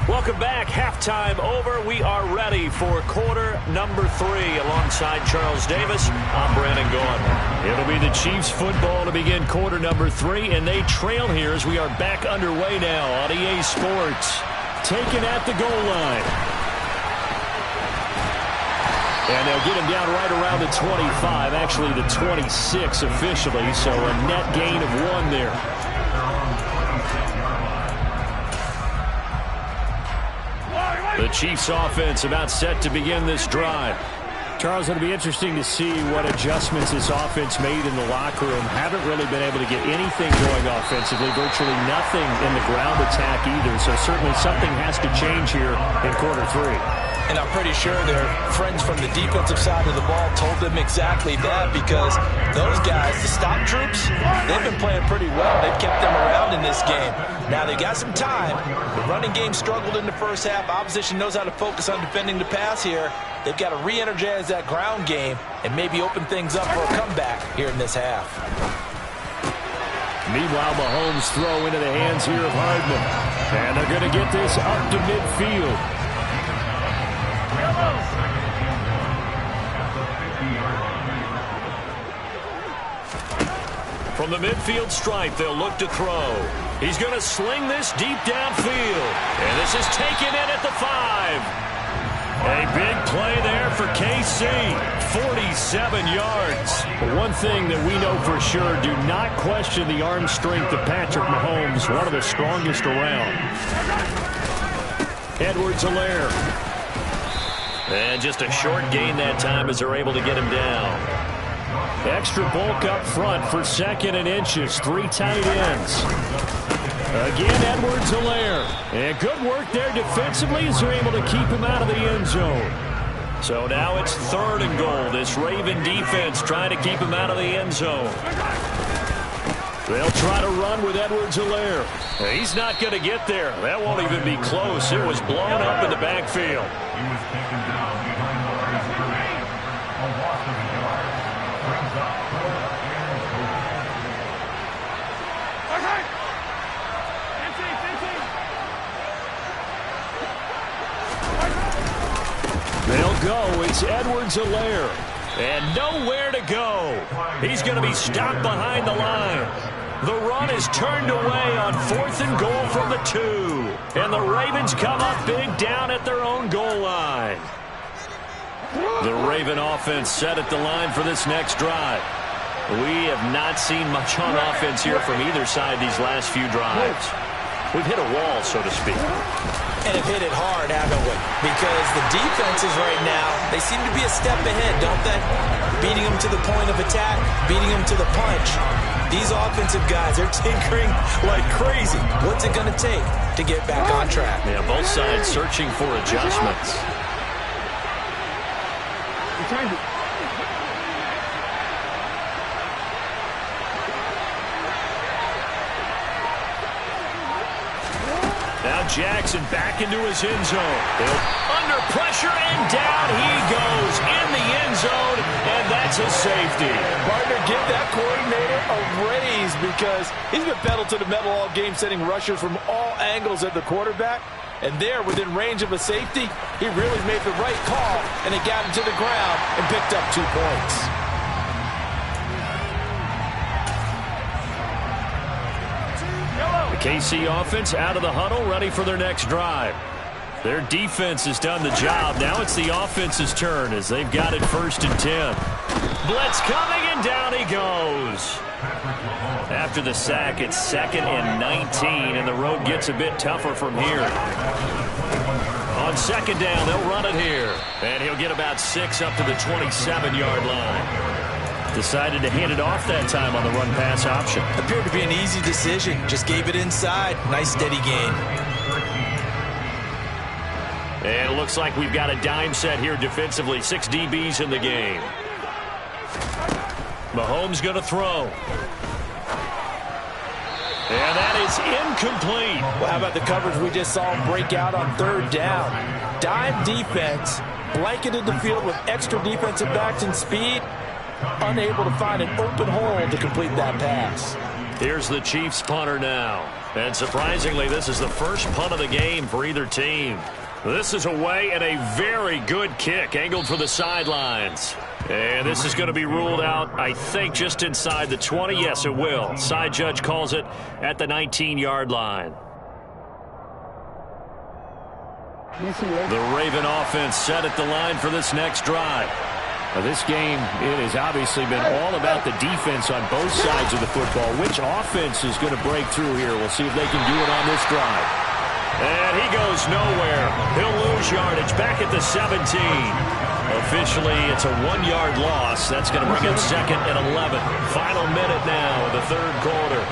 Welcome back. Halftime over. We are ready for quarter number 3. Alongside Charles Davis, I'm Brandon Gaudin. It'll be the Chiefs football to begin quarter number 3, and they trail here as we are back underway now on EA Sports. Taken at the goal line. And they'll get him down right around the 25, actually the 26 officially, so a net gain of 1 there. The Chiefs offense about set to begin this drive. Charles, it'll be interesting to see what adjustments this offense made in the locker room. Haven't really been able to get anything going offensively, virtually nothing in the ground attack either, so certainly something has to change here in quarter 3.
And I'm pretty sure their friends from the defensive side of the ball told them exactly that, because those guys, the stop troops, they've been playing pretty well. They've kept them around in this game. Now they got some time. The running game struggled in the first half. Opposition knows how to focus on defending the pass here. They've got to re-energize that ground game and maybe open things up for a comeback here in this half.
Meanwhile, Mahomes throw into the hands here of Hardman. And they're going to get this up to midfield. From the midfield stripe, they'll look to throw. He's going to sling this deep downfield. And this is taken in at the 5. A big play there for KC. 47 yards. One thing that we know for sure, do not question the arm strength of Patrick Mahomes, one of the strongest around. Edwards-Helaire. And just a short gain that time as they're able to get him down. Extra bulk up front for 2nd and inches. 3 tight ends. Again, Edwards-Helaire. And good work there defensively as they're able to keep him out of the end zone. So now it's 3rd and goal. This Raven defense trying to keep him out of the end zone. They'll try to run with Edwards-Helaire. He's not going to get there. That won't even be close. It was blown up in the backfield.
He was taken down behind the line of scrimmage. A loss of a yard. Brings up 4th and goal.
They'll go. It's Edwards-Helaire. And nowhere to go. He's going to be stopped behind the line. The run is turned away on 4th and goal from the 2. And the Ravens come up big down at their own goal line. The Raven offense set at the line for this next drive. We have not seen much on offense here from either side these last few drives. We've hit a wall, so to speak.
And have hit it hard, haven't we? Because the defenses right now, they seem to be a step ahead, don't they? Beating them to the point of attack, beating them to the punch. These offensive guys, they're tinkering like crazy. What's it going to take to get back on track?
Yeah, both sides searching for adjustments. Jackson back into his end zone. Under pressure, and down he goes in the end zone, and that's a safety.
Partner, give that coordinator a raise because he's been pedal to the metal all game, sending rushers from all angles at the quarterback. And there, within range of a safety, he really made the right call, and it got him to the ground and picked up 2 points.
The KC offense out of the huddle, ready for their next drive. Their defense has done the job. Now it's the offense's turn as they've got it 1st and 10. Blitz coming, and down he goes. After the sack, it's 2nd and 19, and the road gets a bit tougher from here. On 2nd down, they'll run it here. And he'll get about 6 up to the 27-yard line. Decided to hand it off that time on the run-pass option.
Appeared to be an easy decision. Just gave it inside. Nice steady gain.
And it looks like we've got a dime set here defensively. 6 DBs in the game. Mahomes going to throw. And that is incomplete.
Well, how about the coverage we just saw him break out on 3rd down? Dime defense, blanketed the field with extra defensive backs and speed. Unable to find an open hole to complete that pass.
Here's the Chiefs punter now. And surprisingly, this is the first punt of the game for either team. This is away, and a very good kick angled for the sidelines. And this is going to be ruled out, I think, just inside the 20. Yes, it will. Side judge calls it at the 19-yard line. The Raven offense set at the line for this next drive.
Now, this game, it has obviously been all about the defense on both sides of the football. Which offense is going to break through here? We'll see if they can do it on this drive.
And he goes nowhere. He'll lose yardage back at the 17. Officially, it's a 1-yard loss. That's going to bring up 2nd and 11. Final minute now of the 3rd quarter.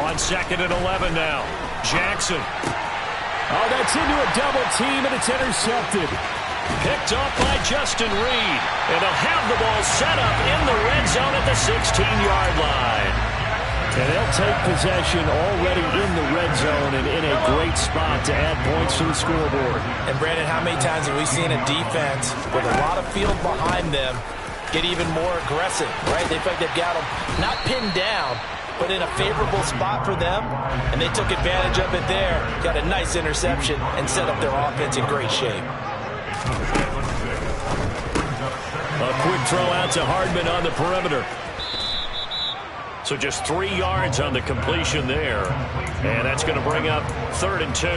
On 2nd and 11 now. Jackson.
Oh, that's into a double team, and it's intercepted.
Picked off by Justin Reed. And they'll have the ball set up in the red zone at the 16-yard line.
And they'll take possession already in the red zone and in a great spot to add points to the scoreboard.
And, Brandon, how many times have we seen a defense with a lot of field behind them get even more aggressive, right? They feel like they've got them not pinned down, but in a favorable spot for them, and they took advantage of it there, got a nice interception, and set up their offense in great shape.
A quick throw out to Hardman on the perimeter. So just 3 yards on the completion there. And that's going to bring up 3rd and 2.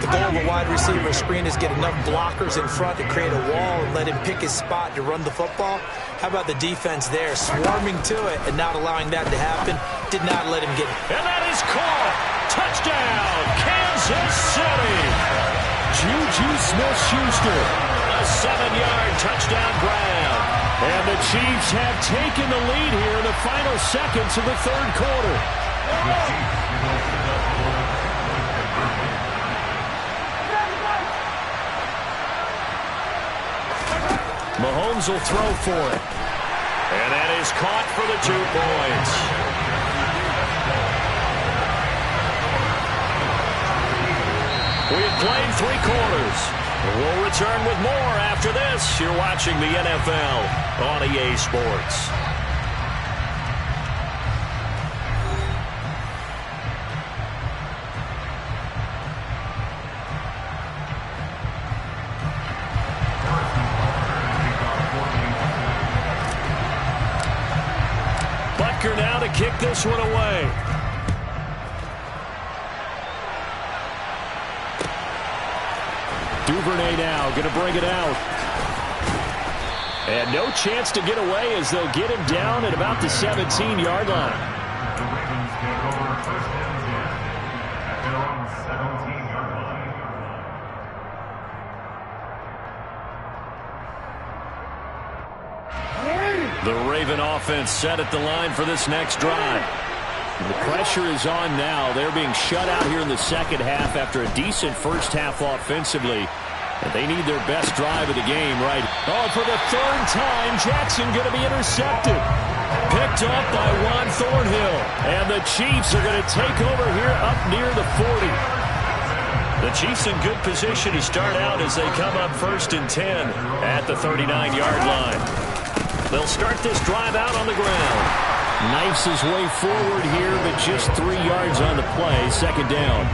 The goal of a wide receiver screen is get enough blockers in front to create a wall and let him pick his spot to run the football. How about the defense there, swarming to it and not allowing that to happen? Did not let him get it.
And that is caught. Touchdown, Kansas City.
Juju Smith-Schuster.
A 7-yard touchdown grab.
And the Chiefs have taken the lead here in the final seconds of the 3rd quarter.
Mahomes will throw for it. And that is caught for the 2 points. We have played 3 quarters. We'll return with more after this. You're watching the NFL on EA Sports. Butker now to kick this one away.
Duvernay now going to bring it out. And no chance to get away as they'll get him down at about the 17-yard line.
The Ravens take over 1st and 10 at their own 17-yard line.
The Raven offense set at the line for this next drive.
The pressure is on now. They're being shut out here in the second half after a decent first half offensively. And they need their best drive of the game, right?
Oh, for the third time, Jackson going to be intercepted. Picked up by Juan Thornhill. And the Chiefs are going to take over here up near the 40. The Chiefs in good position to start out as they come up 1st and 10 at the 39-yard line. They'll start this drive out on the ground.
Knifes his way forward here, but just 3 yards on the play. 2nd down.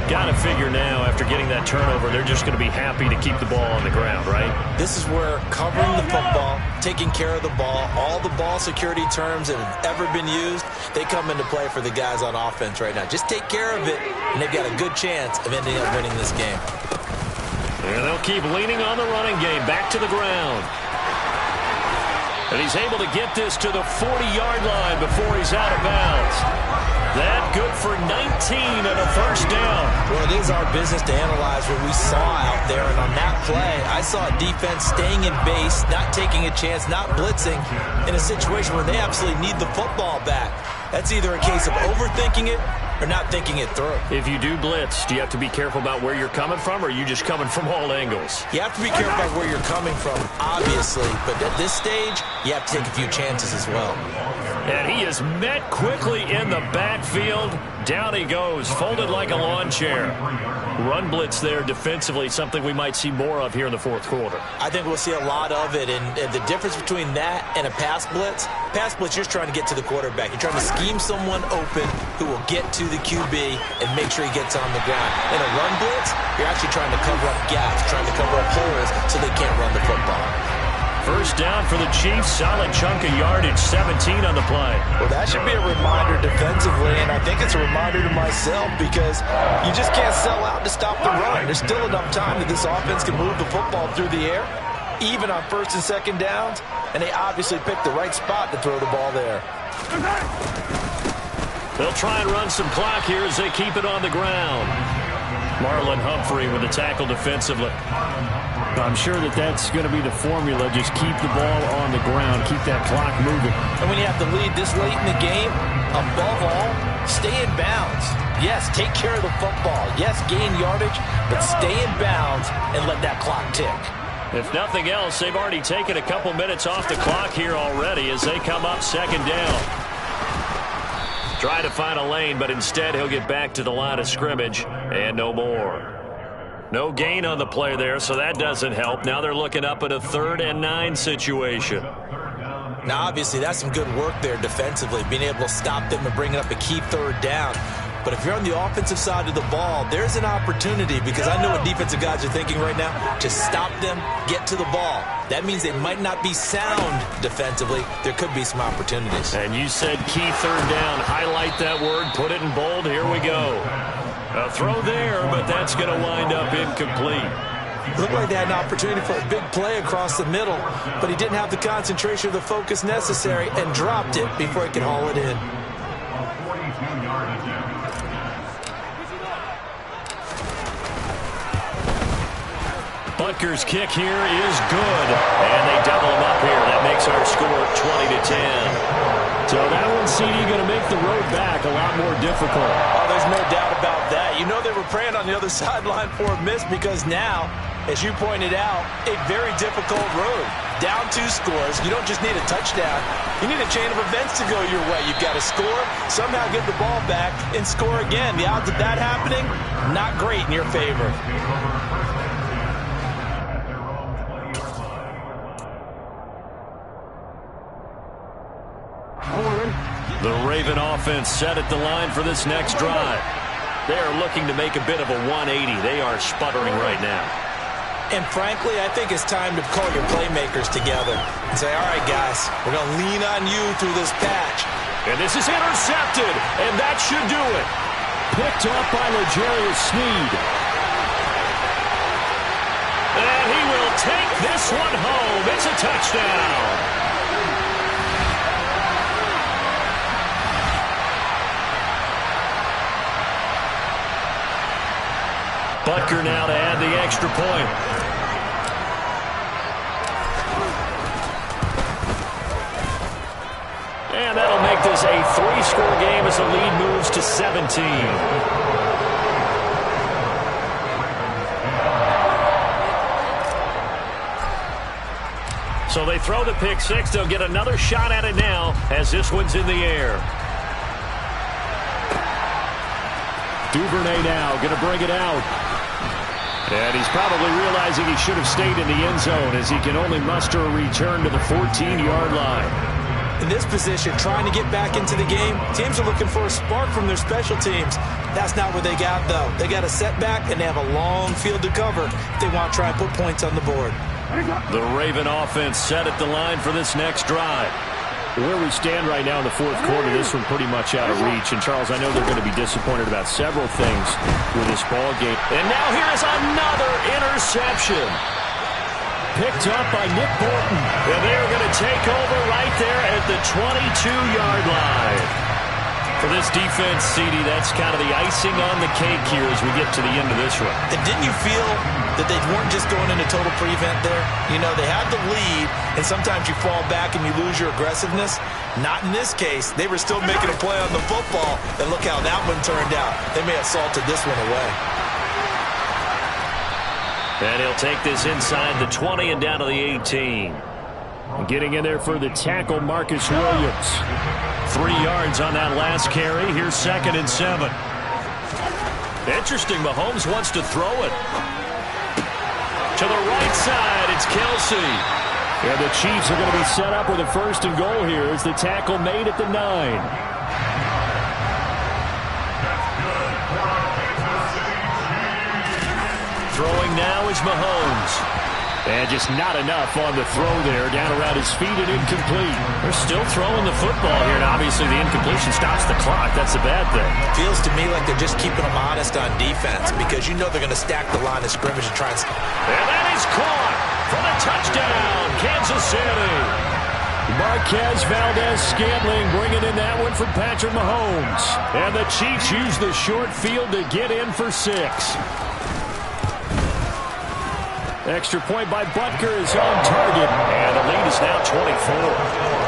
Got to figure now, after getting that turnover, they're just going to be happy to keep the ball on the ground, right?
This is where covering the football, taking care of the ball, all the ball security terms that have ever been used, they come into play for the guys on offense right now. Just take care of it, and they've got a good chance of ending up winning this game.
And they'll keep leaning on the running game. Back to the ground. And he's able to get this to the 40-yard line before he's out of bounds. That good for 19 and a 1st down.
Well, it is our business to analyze what we saw out there. And on that play, I saw a defense staying in base, not taking a chance, not blitzing in a situation where they absolutely need the football back. That's either a case of overthinking it or not thinking it through.
If you do blitz, do you have to be careful about where you're coming from, or are you just coming from all angles?
You have to be careful about where you're coming from, obviously. But at this stage, you have to take a few chances as well.
And he is met quickly in the backfield. Down he goes, folded like a lawn chair. Run blitz there defensively, something we might see more of here in the 4th quarter.
I think we'll see a lot of it. And the difference between that and a pass blitz, you're trying to get to the quarterback. You're trying to scheme someone open who will get to the QB and make sure he gets on the ground. In a run blitz, you're actually trying to cover up gaps, trying to cover up holes so they can't run the football.
1st down for the Chiefs. Solid chunk of yardage, 17 on the play.
Well, that should be a reminder defensively, and I think it's a reminder to myself because you just can't sell out to stop the run. There's still enough time that this offense can move the football through the air, even on 1st and 2nd downs, and they obviously picked the right spot to throw the ball there.
They'll try and run some clock here as they keep it on the ground. Marlon Humphrey with the tackle defensively.
I'm sure that's going to be the formula. Just keep the ball on the ground. Keep that clock moving.
And when you have to lead this late in the game, above all, stay in bounds. Yes, take care of the football. Yes, gain yardage, but stay in bounds and let that clock tick.
If nothing else, they've already taken a couple minutes off the clock here already as they come up 2nd down. Try to find a lane, but instead he'll get back to the line of scrimmage and no more. No gain on the play there, so that doesn't help. Now they're looking up at a 3rd and 9 situation.
Now, obviously, that's some good work there defensively, being able to stop them and bring up a key 3rd down. But if you're on the offensive side of the ball, there's an opportunity because I know what defensive guys are thinking right now. Just stop them, get to the ball. That means they might not be sound defensively. There could be some opportunities.
And you said key 3rd down. Highlight that word, put it in bold. Here we go. A throw there, but that's going to wind up incomplete.
Looked like they had an opportunity for a big play across the middle, but he didn't have the concentration or the focus necessary and dropped it before he could haul it in.
Butker's kick here is good, and they double him up here. That makes our score 20-10.
So that one, CD, going to make the road back a lot more difficult.
Oh, there's no doubt about that. You know they were praying on the other sideline for a miss because now, as you pointed out, a very difficult road. Down 2 scores. You don't just need a touchdown. You need a chain of events to go your way. You've got to score, somehow get the ball back, and score again. The odds of that happening, not great in your favor.
The Raven offense set at the line for this next drive. They are looking to make a bit of a 180. They are sputtering right now.
And frankly, I think it's time to call your playmakers together and say, all right, guys, we're going to lean on you through this patch.
And this is intercepted, and that should do it.
Picked up by L'Jarius Sneed.
And he will take this one home. It's a touchdown. Butker now to add the extra point. And that'll make this a 3-score game as the lead moves to 17. So they throw the pick six. They'll get another shot at it now as this one's in the air. Duvernay now going to bring it out. And he's probably realizing he should have stayed in the end zone as he can only muster a return to the 14-yard line.
In this position, trying to get back into the game, teams are looking for a spark from their special teams. That's not what they got, though. They got a setback, and they have a long field to cover if they want to try and put points on the board.
The Raven offense set at the line for this next drive.
Where we stand right now in the fourth quarter, this one pretty much out of reach. And, Charles, I know they're going to be disappointed about several things with this ball game.
And now here is another interception. Picked up by Nick Bolton. And they are going to take over right there at the 22-yard line. For this defense, CD, that's kind of the icing on the cake here as we get to the end of this one.
And didn't you feel that they weren't just going into total prevent there? You know, they had the lead, and sometimes you fall back and you lose your aggressiveness. Not in this case. They were still making a play on the football, and look how that one turned out. They may have salted this one away.
And he'll take this inside the 20 and down to the 18.
And getting in there for the tackle, Marcus Williams.
3 yards on that last carry. Here's 2nd and 7. Interesting, Mahomes wants to throw it. To the right side, it's Kelsey.
And the Chiefs are going to be set up with a 1st and goal here as the tackle made at the 9.
Throwing now is Mahomes.
And just not enough on the throw there. Down around his feet and incomplete.
They're still throwing the football here, and obviously the incompletion stops the clock. That's a bad thing.
Feels to me like they're just keeping them honest on defense because you know they're going to stack the line of scrimmage and try and...
And that is caught for the touchdown, Kansas City.
Marquez Valdez-Scantling bringing in that one from Patrick Mahomes. And the Chiefs use the short field to get in for 6. Extra point by Butker is on target.
And the lead is now 24.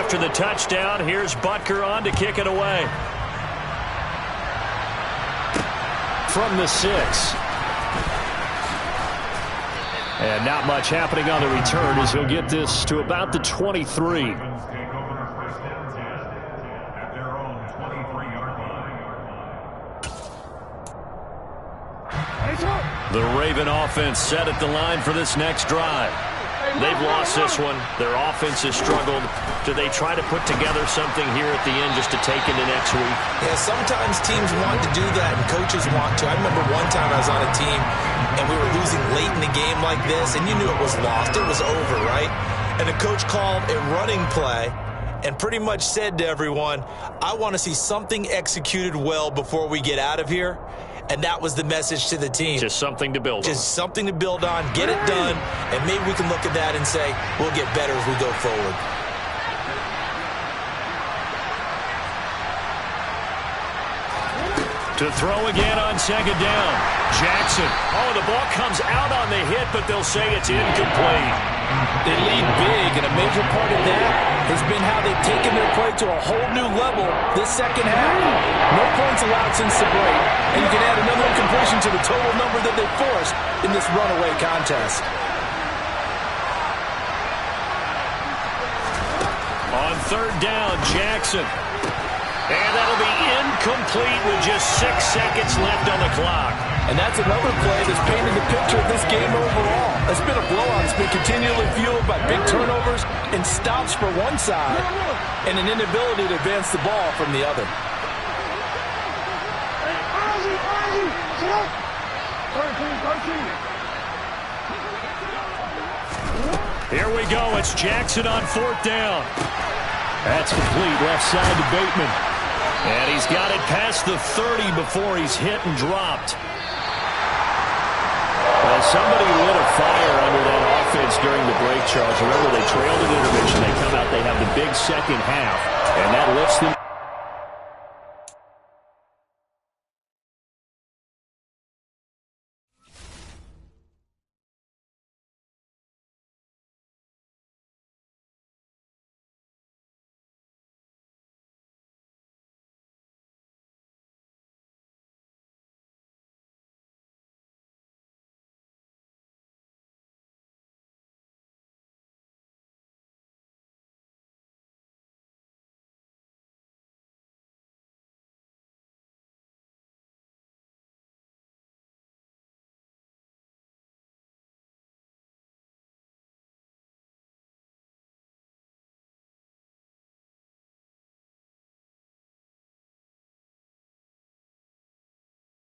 After the touchdown, here's Butker on to kick it away.
From the 6. And not much happening on the return as he'll get this to about the 23.
The Raven offense set at the line for this next drive. They've lost this one. Their offense has struggled. Do they try to put together something here at the end just to take into next week?
Yeah, sometimes teams want to do that and coaches want to. I remember one time I was on a team and we were losing late in the game like this, and you knew it was lost. It was over, right? And the coach called a running play and pretty much said to everyone, I want to see something executed well before we get out of here. And that was the message to the team.
Just something to build on.
Just something to build on, get it done, and maybe we can look at that and say, we'll get better as we go forward.
To throw again on 2nd down. Jackson. Oh, the ball comes out on the hit, but they'll say it's incomplete.
They lead big, and a major part of that has been how they've taken their play to a whole new level this second half. No points allowed since the break, and you can add another incompletion to the total number that they forced in this runaway contest.
On 3rd down, Jackson. And that'll be incomplete with just 6 seconds left on the clock.
And that's another play that's painted the picture of this game overall. It's been a blowout. It's been continually fueled by big turnovers and stops for one side and an inability to advance the ball from the other.
Here we go. It's Jackson on 4th down.
That's complete. Left side to Bateman.
And he's got it past the 30 before he's hit and dropped.
Well, somebody lit a fire under that offense during the break, Charles. Remember, they trailed at intermission. They come out, they have the big second half, and that lifts them.